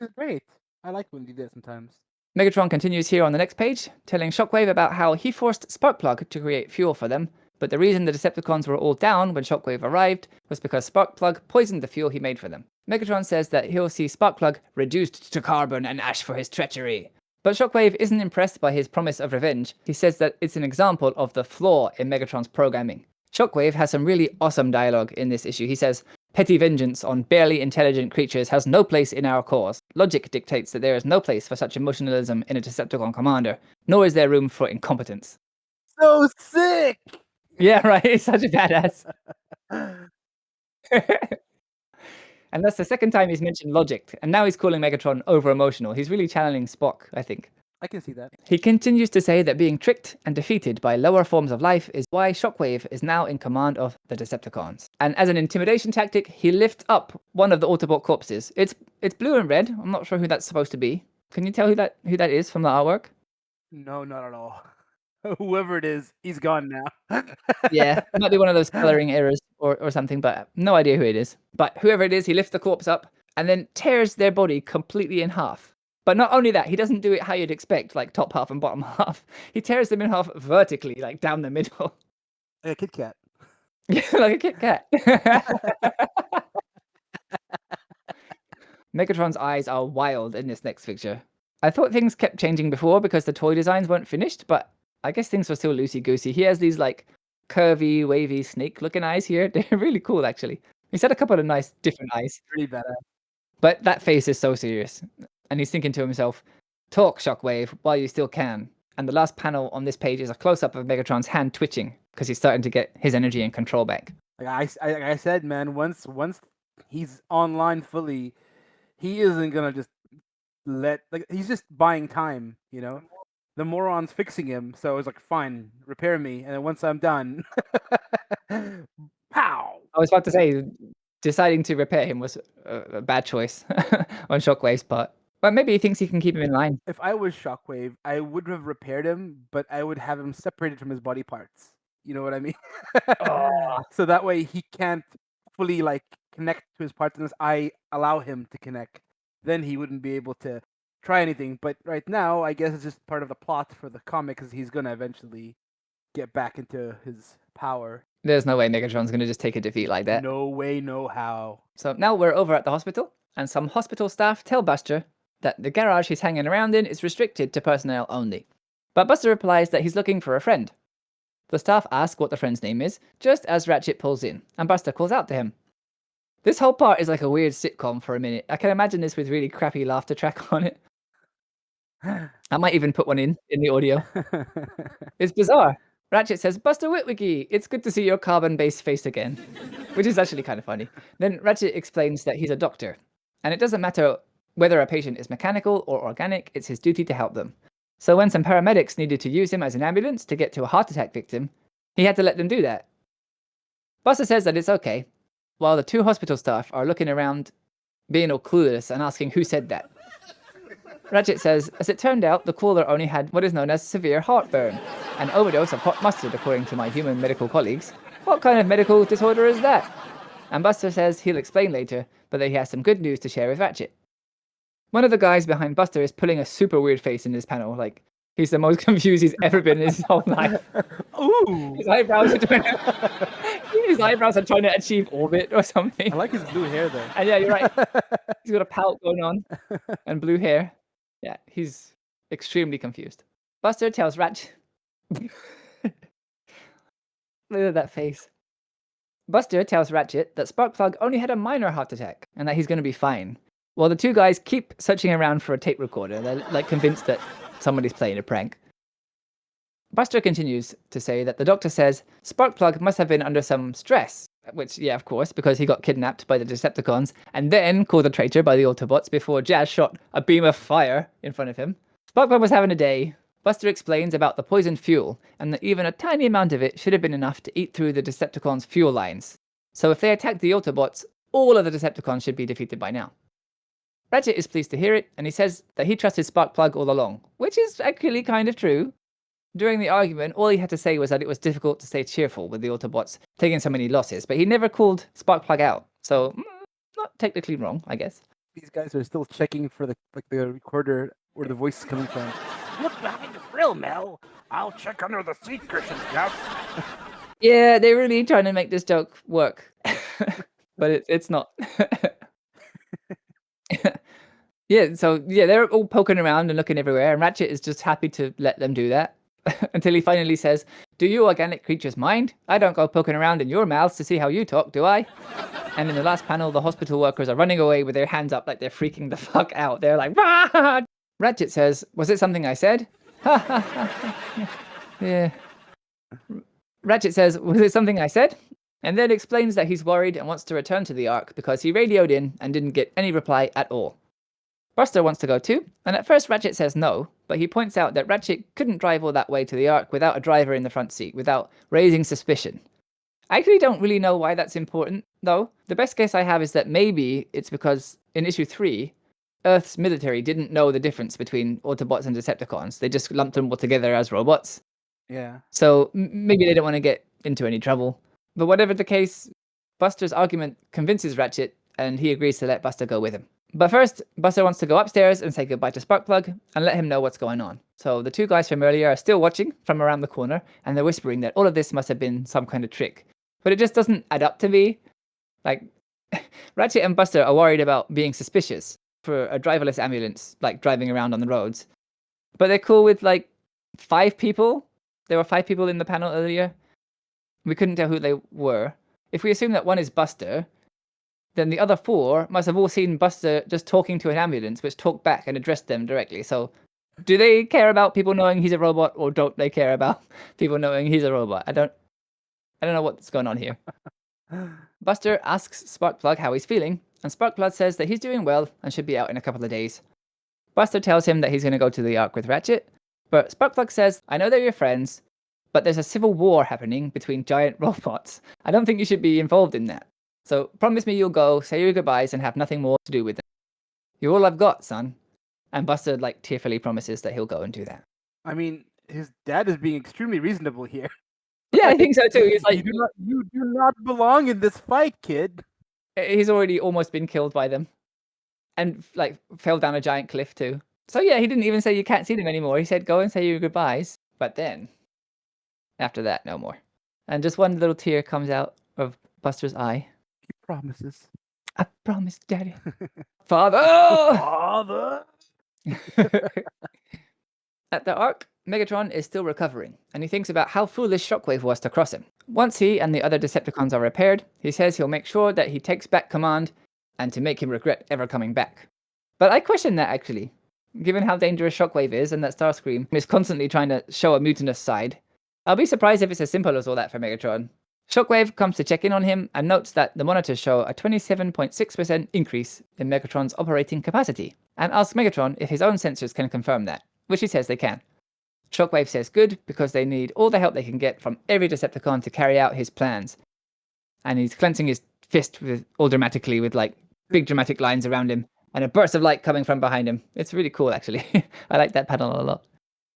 It's great. I like when you do that sometimes. Megatron continues here on the next page, telling Shockwave about how he forced Sparkplug to create fuel for them, but the reason the Decepticons were all down when Shockwave arrived was because Sparkplug poisoned the fuel he made for them. Megatron says that he'll see Sparkplug reduced to carbon and ash for his treachery. But Shockwave isn't impressed by his promise of revenge. He says that it's an example of the flaw in Megatron's programming. Shockwave has some really awesome dialogue in this issue. He says, "Petty vengeance on barely intelligent creatures has no place in our cause. Logic dictates that there is no place for such emotionalism in a Decepticon commander, nor is there room for incompetence." So sick! Yeah, right. He's such a badass. And that's the second time he's mentioned logic, and now he's calling Megatron over-emotional. He's really channeling Spock, I think. I can see that. He continues to say that being tricked and defeated by lower forms of life is why Shockwave is now in command of the Decepticons. And as an intimidation tactic, he lifts up one of the Autobot corpses. It's blue and red. I'm not sure who that's supposed to be. Can you tell who that is from the artwork? No, not at all. Whoever it is, he's gone now. Yeah, might be one of those coloring errors or something, but no idea who it is. But whoever it is, he lifts the corpse up and then tears their body completely in half. But not only that, he doesn't do it how you'd expect, like top half and bottom half. He tears them in half vertically, like down the middle. Like a Kit Kat. Yeah, like a Kit Kat. Megatron's eyes are wild in this next picture. I thought things kept changing before because the toy designs weren't finished, but I guess things were still loosey-goosey. He has these like curvy, wavy, snake-looking eyes here. They're really cool, actually. He's had a couple of nice different eyes. Pretty badass. But that face is so serious. And he's thinking to himself, talk, Shockwave, while you still can. And the last panel on this page is a close-up of Megatron's hand twitching because he's starting to get his energy and control back. Like I said, man, once he's online fully, he isn't gonna just he's just buying time, you know? The moron's fixing him, so it's like, fine, repair me, and then once I'm done, pow! I was about to say, deciding to repair him was a bad choice on Shockwave's part. But maybe he thinks he can keep him in line. If I was Shockwave, I would have repaired him, but I would have him separated from his body parts. You know what I mean? Oh. So that way he can't fully like connect to his parts unless I allow him to connect. Then he wouldn't be able to try anything. But right now, I guess it's just part of the plot for the comic, because he's gonna eventually get back into his power. There's no way Megatron's going to just take a defeat like that. No way, no how. So now we're over at the hospital, and some hospital staff tell Buster that the garage he's hanging around in is restricted to personnel only. But Buster replies that he's looking for a friend. The staff ask what the friend's name is, just as Ratchet pulls in, and Buster calls out to him. This whole part is like a weird sitcom for a minute. I can imagine this with really crappy laughter track on it. I might even put one in the audio. It's bizarre. Ratchet says, "Buster Witwicky, it's good to see your carbon-based face again," which is actually kind of funny. Then Ratchet explains that he's a doctor, and it doesn't matter whether a patient is mechanical or organic, it's his duty to help them. So when some paramedics needed to use him as an ambulance to get to a heart attack victim, he had to let them do that. Buster says that it's okay, while the two hospital staff are looking around, being all clueless and asking who said that. Ratchet says, as it turned out, the caller only had what is known as severe heartburn, an overdose of hot mustard according to my human medical colleagues. What kind of medical disorder is that? And Buster says he'll explain later, but that he has some good news to share with Ratchet. One of the guys behind Buster is pulling a super weird face in this panel, like he's the most confused he's ever been in his whole life. Ooh! His eyebrows are trying to achieve orbit or something. I like his blue hair though. And yeah, you're right. He's got a pout going on and blue hair. Yeah, he's extremely confused. Buster tells Ratchet... Look at that face. Buster tells Ratchet that Sparkplug only had a minor heart attack and that he's going to be fine. While the two guys keep searching around for a tape recorder, they're like convinced that somebody's playing a prank. Buster continues to say that the doctor says Sparkplug must have been under some stress which, yeah, of course, because he got kidnapped by the Decepticons and then called a traitor by the Autobots before Jazz shot a beam of fire in front of him. Sparkplug was having a day. Buster explains about the poisoned fuel and that even a tiny amount of it should have been enough to eat through the Decepticons' fuel lines. So if they attack the Autobots, all of the Decepticons should be defeated by now. Ratchet is pleased to hear it, and he says that he trusted Sparkplug all along, which is actually kind of true. During the argument, all he had to say was that it was difficult to stay cheerful with the Autobots taking so many losses, but he never called Sparkplug out, so not technically wrong, I guess. These guys are still checking for the recorder where the voice is coming from. Look behind the grill, Mel. I'll check under the seat cushions, Gus. Yeah, they're really trying to make this joke work, but it's not. Yeah, so yeah, they're all poking around and looking everywhere, and Ratchet is just happy to let them do that until he finally says, "Do you organic creatures mind? I don't go poking around in your mouths to see how you talk, do I?" And in the last panel, the hospital workers are running away with their hands up like they're freaking the fuck out. They're like, "Rah!" Ratchet says, "Was it something I said?" Yeah. Ratchet says, "Was it something I said?" And then explains that he's worried and wants to return to the Ark because he radioed in and didn't get any reply at all. Buster wants to go too, and at first Ratchet says no, but he points out that Ratchet couldn't drive all that way to the Ark without a driver in the front seat, without raising suspicion. I actually don't really know why that's important, though. The best guess I have is that maybe it's because in issue 3, Earth's military didn't know the difference between Autobots and Decepticons. They just lumped them all together as robots. Yeah. So maybe they don't want to get into any trouble. But whatever the case, Buster's argument convinces Ratchet, and he agrees to let Buster go with him. But first, Buster wants to go upstairs and say goodbye to Sparkplug and let him know what's going on. So the two guys from earlier are still watching from around the corner, and they're whispering that all of this must have been some kind of trick. But it just doesn't add up to me. Like, Ratchet and Buster are worried about being suspicious for a driverless ambulance, like driving around on the roads. But they're cool with, like, 5 people. There were 5 people in the panel earlier. We couldn't tell who they were. If we assume that one is Buster, then the other 4 must have all seen Buster just talking to an ambulance, which talked back and addressed them directly. So, do they care about people knowing he's a robot, or don't they care about people knowing he's a robot? I don't know what's going on here. Buster asks Sparkplug how he's feeling, and Sparkplug says that he's doing well and should be out in a couple of days. Buster tells him that he's going to go to the Ark with Ratchet, but Sparkplug says, "I know they're your friends, but there's a civil war happening between giant robots. I don't think you should be involved in that. So promise me you'll go, say your goodbyes, and have nothing more to do with them. You're all I've got, son." And Buster, like, tearfully promises that he'll go and do that. I mean, his dad is being extremely reasonable here. Yeah, I think so too. He's like, you do not belong in this fight, kid. he's already almost been killed by them, and like fell down a giant cliff too. So yeah, he didn't even say you can't see them anymore. He said go and say your goodbyes. But then, after that, no more. And just one little tear comes out of Buster's eye. He promises. "I promise, Daddy." Father! Father! At the Ark, Megatron is still recovering, and he thinks about how foolish Shockwave was to cross him. Once he and the other Decepticons are repaired, he says he'll make sure that he takes back command, and to make him regret ever coming back. But I question that, actually. Given how dangerous Shockwave is, and that Starscream is constantly trying to show a mutinous side, I'll be surprised if it's as simple as all that for Megatron. Shockwave comes to check in on him and notes that the monitors show a 27.6% increase in Megatron's operating capacity, and asks Megatron if his own sensors can confirm that, which he says they can. Shockwave says good, because they need all the help they can get from every Decepticon to carry out his plans. And he's clenching his fist all dramatically with like big dramatic lines around him, and a burst of light coming from behind him. It's really cool, actually. I like that panel a lot.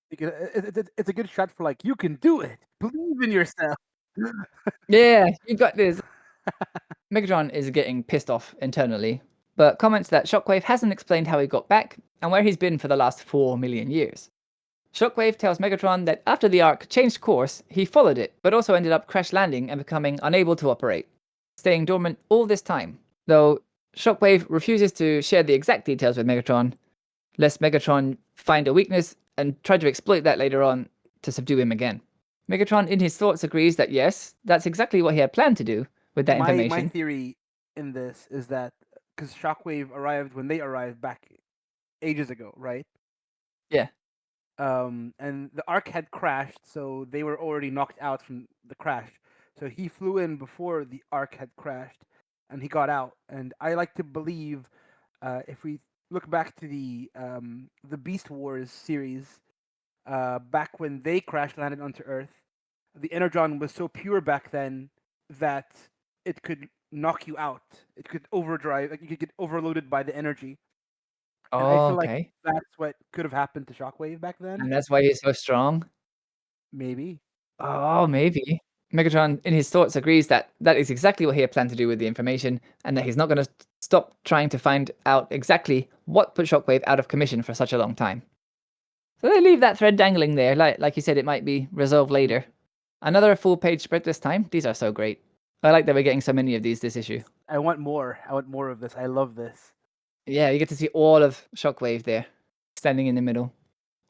It's a good shot for like, you can do it. Believe in yourself. Yeah, you got this. Megatron is getting pissed off internally, but comments that Shockwave hasn't explained how he got back and where he's been for the last 4 million years. Shockwave tells Megatron that after the Ark changed course, he followed it, but also ended up crash landing and becoming unable to operate, staying dormant all this time. Though Shockwave refuses to share the exact details with Megatron, lest Megatron find a weakness and try to exploit that later on to subdue him again. Megatron in his thoughts agrees that yes, that's exactly what he had planned to do with that information. My theory in this is that because Shockwave arrived when they arrived back ages ago, right? Yeah. And the Ark had crashed, so they were already knocked out from the crash. So he flew in before the Ark had crashed, and he got out. And I like to believe, if we look back to the Beast Wars series, back when they crash landed onto Earth, the energon was so pure back then that it could knock you out. It could overdrive, like you could get overloaded by the energy. And I Oh, feel like okay. that's what could have happened to Shockwave back then. And that's why he's so strong? Maybe. Oh, maybe. Megatron, in his thoughts, agrees that that is exactly what he had planned to do with the information, and that he's not going to stop trying to find out exactly what put Shockwave out of commission for such a long time. So they leave that thread dangling there. Like you said, it might be resolved later. Another full-page spread this time. These are so great. I like that we're getting so many of these this issue. I want more. I want more of this. I love this. Yeah, you get to see all of Shockwave there, standing in the middle.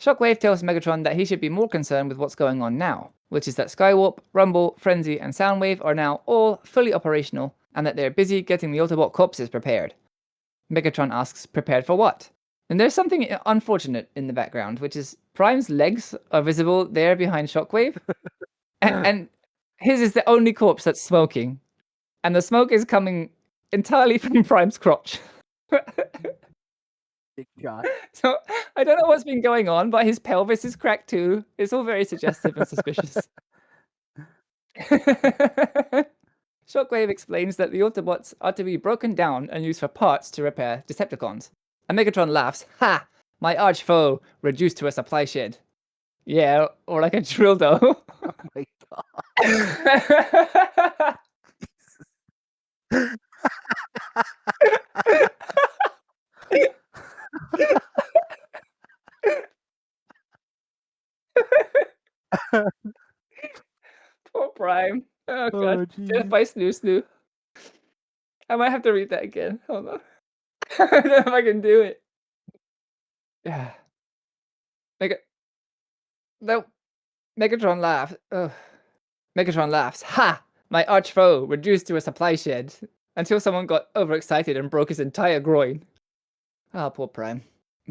Shockwave tells Megatron that he should be more concerned with what's going on now, which is that Skywarp, Rumble, Frenzy, and Soundwave are now all fully operational, and that they're busy getting the Autobot corpses prepared. Megatron asks, prepared for what? And there's something unfortunate in the background, which is Prime's legs are visible there behind Shockwave, and his is the only corpse that's smoking, and the smoke is coming entirely from Prime's crotch. Big shot. So I don't know what's been going on, but his pelvis is cracked too. It's all very suggestive and suspicious. Shockwave explains that the Autobots are to be broken down and used for parts to repair Decepticons. And Megatron laughs, ha! My arch foe, reduced to a supply shed. Yeah, or like a drill dough. Oh my god. Poor Prime. Oh god. Oh Death jeez. by Snoo Snoo. I might have to read that again. Hold on. I don't know if I can do it. Yeah. Mega- no. Megatron laughs. Ugh. Megatron laughs. Ha! My arch foe, reduced to a supply shed. Until someone got overexcited and broke his entire groin. Ah, poor Prime.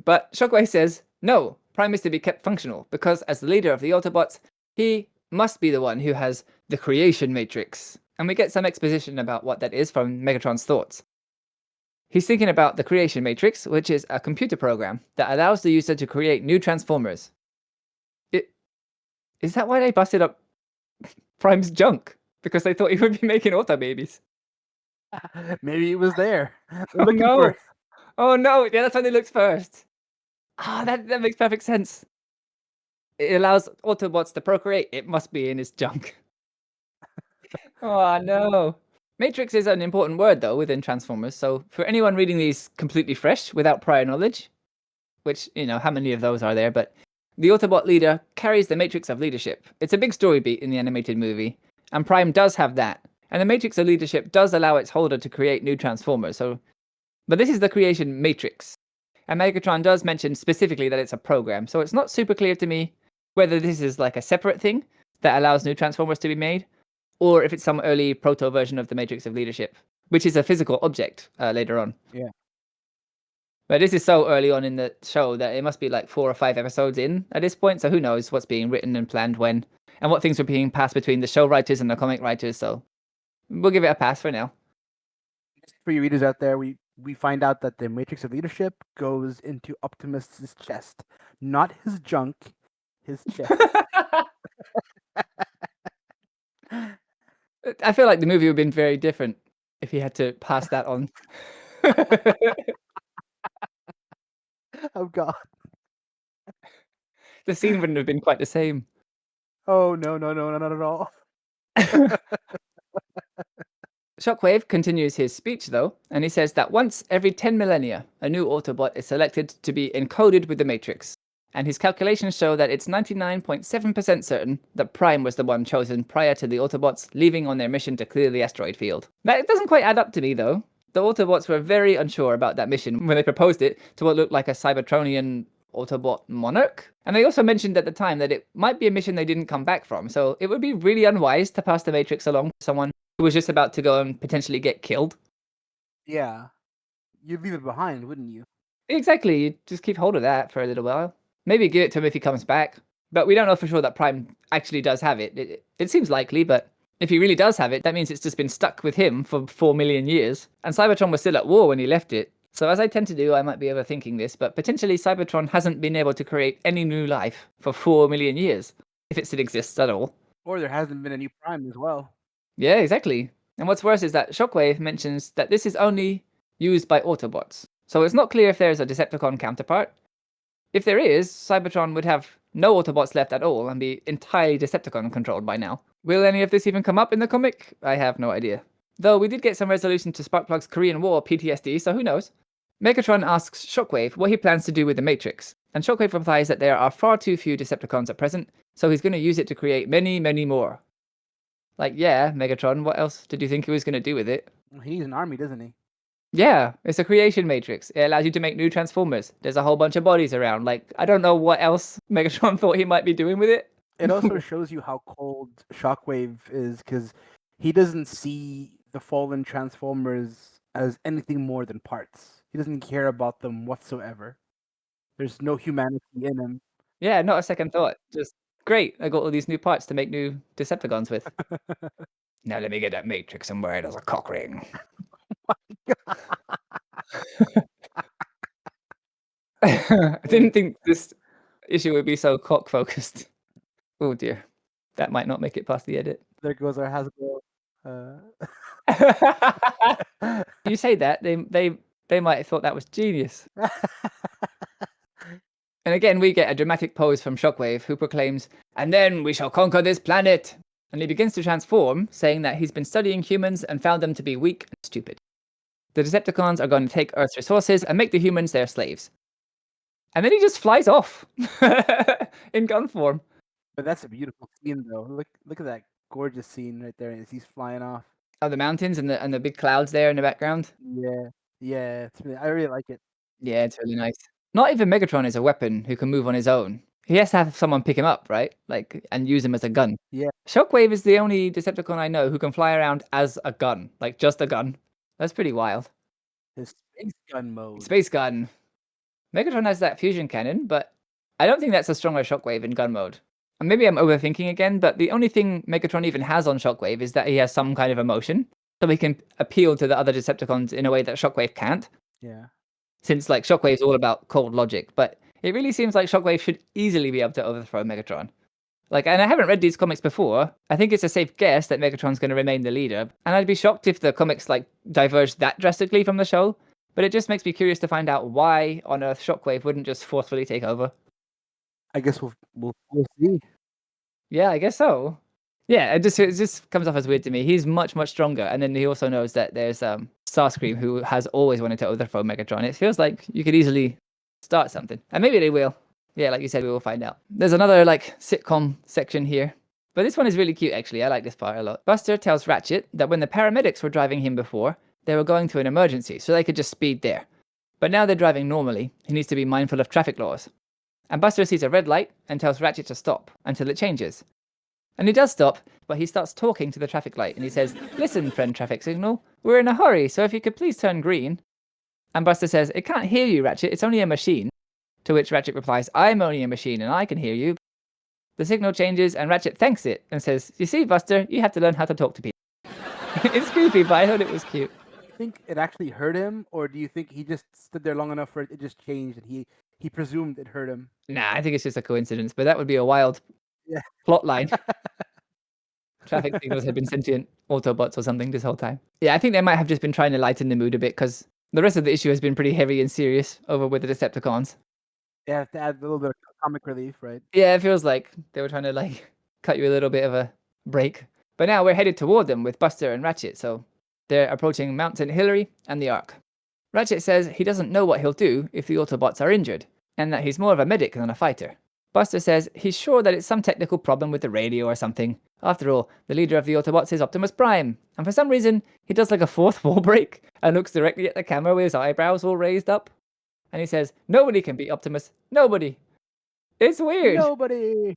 But Shockwave says, no, Prime is to be kept functional, because as the leader of the Autobots, he must be the one who has the creation matrix. And we get some exposition about what that is from Megatron's thoughts. He's thinking about the creation matrix, which is a computer program that allows the user to create new Transformers. Is that why they busted up Prime's junk? Because they thought he would be making auto babies. Maybe it was there. They're Oh looking for no! it. Oh no! Yeah, that's when they looked first. Ah, that makes perfect sense. It allows Autobots to procreate. It must be in his junk. Oh no! Matrix is an important word though within Transformers. So for anyone reading these completely fresh without prior knowledge, which how many of those are there? But the Autobot leader carries the matrix of leadership. It's a big story beat in the animated movie, and Prime does have that. And the matrix of leadership does allow its holder to create new Transformers. But this is the creation matrix. And Megatron does mention specifically that it's a program, so it's not super clear to me whether this is like a separate thing that allows new Transformers to be made, or if it's some early proto version of the matrix of leadership, which is a physical object later on. Yeah. But this is so early on in the show that it must be like 4 or 5 episodes in at this point, so who knows what's being written and planned when, and what things were being passed between the show writers and the comic writers, so we'll give it a pass for now. Just for you readers out there, we find out that the matrix of leadership goes into Optimus's chest, not his junk, his chest. I feel like the movie would have been very different if he had to pass that on. Oh god. The scene wouldn't have been quite the same. Oh no, not at all. Shockwave continues his speech though, and he says that once every 10 millennia, a new Autobot is selected to be encoded with the Matrix. And his calculations show that it's 99.7% certain that Prime was the one chosen prior to the Autobots leaving on their mission to clear the asteroid field. That doesn't quite add up to me though. The Autobots were very unsure about that mission when they proposed it to what looked like a Cybertronian Autobot monarch. And they also mentioned at the time that it might be a mission they didn't come back from, so it would be really unwise to pass the Matrix along to someone who was just about to go and potentially get killed. Yeah. You'd leave it behind, wouldn't you? Exactly, you just keep hold of that for a little while. Maybe give it to him if he comes back. But we don't know for sure that Prime actually does have it. It seems likely, but If he really does have it, that means it's just been stuck with him for 4 million years. And Cybertron was still at war when he left it. So as I tend to do, I might be overthinking this, but potentially Cybertron hasn't been able to create any new life for 4 million years, if it still exists at all. Or there hasn't been any Prime as well. Yeah, exactly. And what's worse is that Shockwave mentions that this is only used by Autobots. So it's not clear if there's a Decepticon counterpart. If there is, Cybertron would have no Autobots left at all and be entirely Decepticon controlled by now. Will any of this even come up in the comic? I have no idea. Though we did get some resolution to Sparkplug's Korean War PTSD, so who knows? Megatron asks Shockwave what he plans to do with the Matrix, and Shockwave replies that there are far too few Decepticons at present, so he's going to use it to create many, many more. Like, yeah, Megatron, what else did you think he was going to do with it? He needs an army, doesn't he? Yeah, it's a creation matrix. It allows you to make new Transformers. There's a whole bunch of bodies around. Like, I don't know what else Megatron thought he might be doing with it. It also shows you how cold Shockwave is, because he doesn't see the fallen Transformers as anything more than parts. He doesn't care about them whatsoever. There's no humanity in him. Yeah, not a second thought. Just, great, I got all these new parts to make new Decepticons with. Now let me get that matrix and wear it as a cock ring. I didn't think this issue would be so cock-focused. Oh dear. That might not make it past the edit. There goes our Hasbro. You say that, they might have thought that was genius. And again, we get a dramatic pose from Shockwave, who proclaims, "And then we shall conquer this planet!" And he begins to transform, saying that he's been studying humans and found them to be weak and stupid. The Decepticons are going to take Earth's resources and make the humans their slaves. And then he just flies off in gun form. But that's a beautiful scene, though. Look at that gorgeous scene right there as he's flying off. Oh, the mountains and the big clouds there in the background. Yeah, I really like it. Yeah, it's really nice. Not even Megatron is a weapon who can move on his own. He has to have someone pick him up, right? Like, and use him as a gun. Yeah. Shockwave is the only Decepticon I know who can fly around as a gun, like just a gun. That's pretty wild. His space gun mode. Space gun. Megatron has that fusion cannon, but I don't think that's a stronger Shockwave in gun mode. And maybe I'm overthinking again, but the only thing Megatron even has on Shockwave is that he has some kind of emotion, so he can appeal to the other Decepticons in a way that Shockwave can't. Yeah. Since like Shockwave's all about cold logic, but it really seems like Shockwave should easily be able to overthrow Megatron. Like, and I haven't read these comics before. I think it's a safe guess that Megatron's going to remain the leader, and I'd be shocked if the comics like diverge that drastically from the show. But it just makes me curious to find out why on Earth Shockwave wouldn't just forcefully take over. I guess we'll see. Yeah, I guess so. Yeah, it just comes off as weird to me. He's much stronger, and then he also knows that there's Starscream who has always wanted to overthrow Megatron. It feels like you could easily start something, and maybe they will. Yeah, like you said, we will find out. There's another like sitcom section here, but this one is really cute actually. I like this part a lot. Buster tells Ratchet that when the paramedics were driving him before, they were going to an emergency, so they could just speed there. But now they're driving normally. He needs to be mindful of traffic laws. And Buster sees a red light and tells Ratchet to stop until it changes. And he does stop, but he starts talking to the traffic light and he says, "Listen, friend traffic signal, we're in a hurry, so if you could please turn green." And Buster says, "It can't hear you, Ratchet, it's only a machine." To which Ratchet replies, "I'm only a machine and I can hear you." The signal changes and Ratchet thanks it and says, "You see, Buster, you have to learn how to talk to people." It's creepy, but I thought it was cute. Do you think it actually hurt him, or do you think he just stood there long enough for it just changed and he presumed it hurt him? Nah, I think it's just a coincidence, but that would be a wild Yeah. plot line. Traffic signals had been sentient Autobots or something this whole time. Yeah, I think they might have just been trying to lighten the mood a bit because the rest of the issue has been pretty heavy and serious over with the Decepticons. Yeah, to add a little bit of comic relief, right? Yeah, it feels like they were trying to like cut you a little bit of a break. But now we're headed toward them with Buster and Ratchet, so they're approaching Mount St. Hilary and the Ark. Ratchet says he doesn't know what he'll do if the Autobots are injured, and that he's more of a medic than a fighter. Buster says he's sure that it's some technical problem with the radio or something. After all, the leader of the Autobots is Optimus Prime, and for some reason, he does like a fourth wall break and looks directly at the camera with his eyebrows all raised up. And he says, "Nobody can beat Optimus. Nobody." It's weird. Nobody.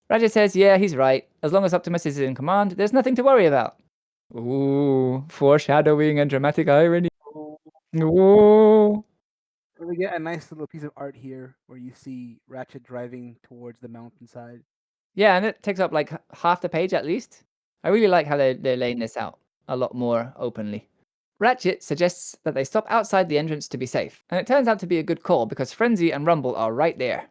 Ratchet says, yeah, he's right. As long as Optimus is in command, there's nothing to worry about. Ooh, foreshadowing and dramatic irony. Ooh. We get a nice little piece of art here where you see Ratchet driving towards the mountainside. Yeah, and it takes up like half the page at least. I really like how they're laying this out a lot more openly. Ratchet suggests that they stop outside the entrance to be safe, and it turns out to be a good call because Frenzy and Rumble are right there.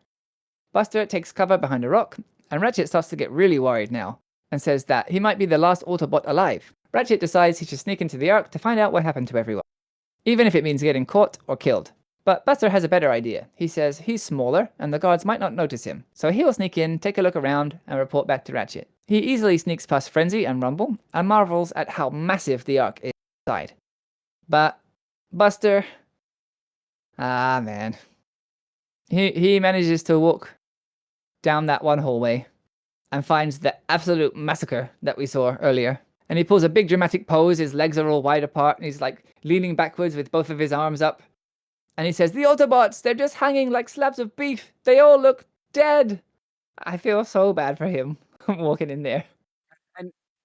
Buster takes cover behind a rock, and Ratchet starts to get really worried now, and says that he might be the last Autobot alive. Ratchet decides he should sneak into the Ark to find out what happened to everyone, even if it means getting caught or killed. But Buster has a better idea. He says he's smaller, and the guards might not notice him, so he'll sneak in, take a look around, and report back to Ratchet. He easily sneaks past Frenzy and Rumble, and marvels at how massive the Ark is inside. But Buster... Ah, man. He manages to walk down that one hallway and finds the absolute massacre that we saw earlier. And he pulls a big dramatic pose, his legs are all wide apart, and he's like leaning backwards with both of his arms up. And he says, "The Autobots, they're just hanging like slabs of beef. They all look dead." I feel so bad for him walking in there.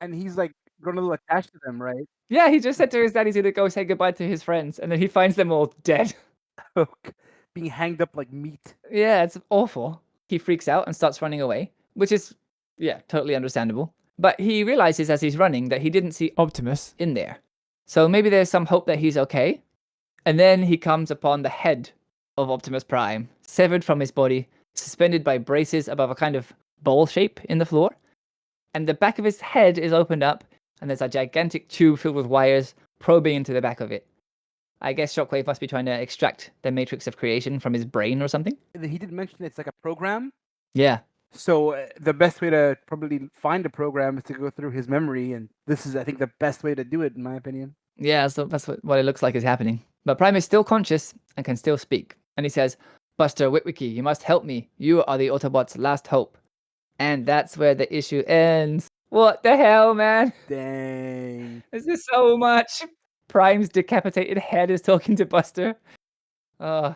And he's like grown a little attached to them, right? Yeah, he just said to his dad he's gonna go say goodbye to his friends, and then he finds them all dead. Being hanged up like meat. Yeah, it's awful. He freaks out and starts running away, which is, yeah, totally understandable. But he realizes as he's running that he didn't see Optimus in there. So maybe there's some hope that he's okay. And then he comes upon the head of Optimus Prime, severed from his body, suspended by braces above a kind of bowl shape in the floor. And the back of his head is opened up, and there's a gigantic tube filled with wires probing into the back of it. I guess Shockwave must be trying to extract the matrix of creation from his brain or something. He did mention it's like a program. Yeah. So the best way to probably find a program is to go through his memory, and this is, I think, the best way to do it, in my opinion. Yeah, so that's what it looks like is happening. But Prime is still conscious and can still speak. And he says, "Buster Witwicky, you must help me. You are the Autobots' last hope." And that's where the issue ends. What the hell, man? Dang. This is so much. Prime's decapitated head is talking to Buster. And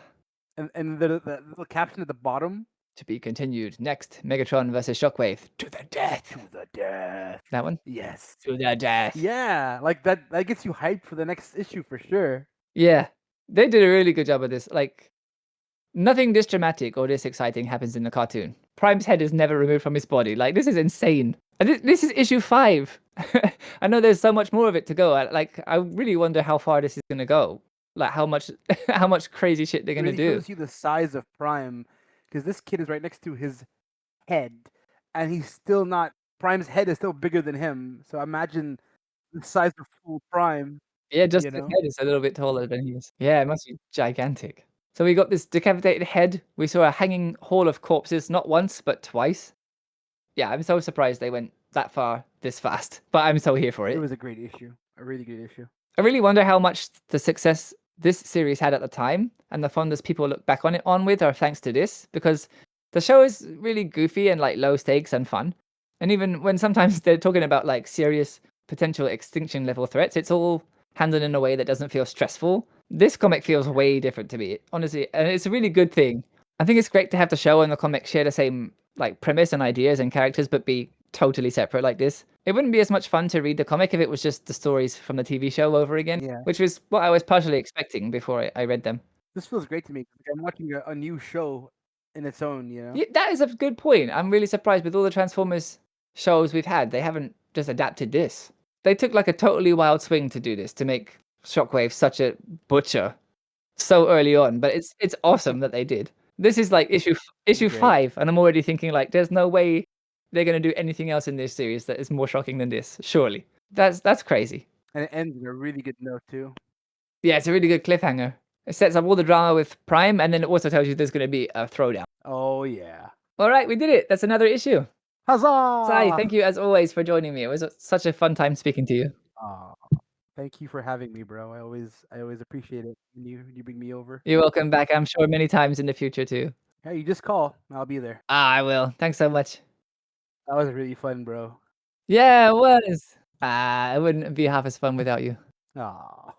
the little caption at the bottom. To be continued. Next, Megatron versus Shockwave. To the death. To the death. That one? Yes. To the death. Yeah, like that gets you hyped for the next issue for sure. Yeah. They did a really good job of this. Like, nothing this dramatic or this exciting happens in the cartoon. Prime's head is never removed from his body. Like, this is insane. And this is issue 5. I know there's so much more of it to go. I really wonder how far this is going to go. Like, how much crazy shit they're going to do. Shows you the size of Prime, because this kid is right next to his head, and he's still not. Prime's head is still bigger than him. So imagine the size of full Prime. Yeah, just You his know? head is a little bit taller than he is. Yeah, it must be gigantic. So we got this decapitated head. We saw a hanging hall of corpses, not once, but twice. Yeah, I'm so surprised they went that far this fast, but I'm so here for It it. was a great issue, a really good issue. I really wonder how much the success this series had at the time and the fondness people look back on it with are thanks to this, because the show is really goofy and like low stakes and fun. And even when sometimes they're talking about like serious potential extinction level threats, it's all handled in a way that doesn't feel stressful. This comic feels way different to me, honestly, and it's a really good thing. I think it's great to have the show and the comic share the same like premise and ideas and characters, but be totally separate like this. It wouldn't be as much fun to read the comic if it was just the stories from the TV show over again, which was what I was partially expecting before I read them. This feels great to me. I'm watching a new show in its own, you know? Yeah, that is a good point. I'm really surprised with all the Transformers shows we've had, they haven't just adapted this. They took like a totally wild swing to do this, to make Shockwave such a butcher so early on, but it's awesome that they did. This is like issue Great. 5, and I'm already thinking like, there's no way they're gonna do anything else in this series that is more shocking than this. Surely, that's crazy. And it ends on a really good note too. Yeah, it's a really good cliffhanger. It sets up all the drama with Prime, and then it also tells you there's gonna be a throwdown. Oh yeah. All right, we did it. That's another issue. Huzzah! Sai, thank you as always for joining me. It was such a fun time speaking to you. Thank you for having me, bro. I always appreciate it when you bring me over. You're welcome back. I'm sure many times in the future too. Yeah, you just call. I'll be there. I will. Thanks so much. That was really fun, bro. Yeah, it was. It wouldn't be half as fun without you. Aw.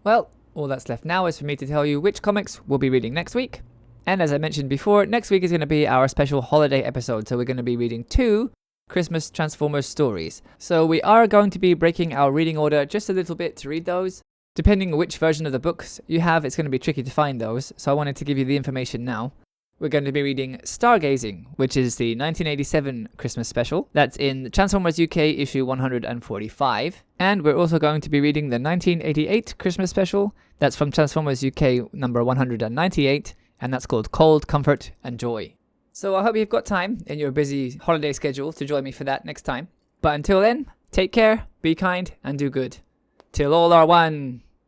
Well, all that's left now is for me to tell you which comics we'll be reading next week. And as I mentioned before, next week is going to be our special holiday episode, so we're going to be reading 2 Christmas Transformers stories. So we are going to be breaking our reading order just a little bit to read those. Depending on which version of the books you have, it's going to be tricky to find those, so I wanted to give you the information now. we're going to be reading Stargazing, which is the 1987 Christmas special. That's in Transformers UK issue 145. And we're also going to be reading the 1988 Christmas special. That's from Transformers UK number 198, and that's called Cold, Comfort and Joy. So I hope you've got time in your busy holiday schedule to join me for that next time. But until then, take care, be kind, and do good. Till all are one.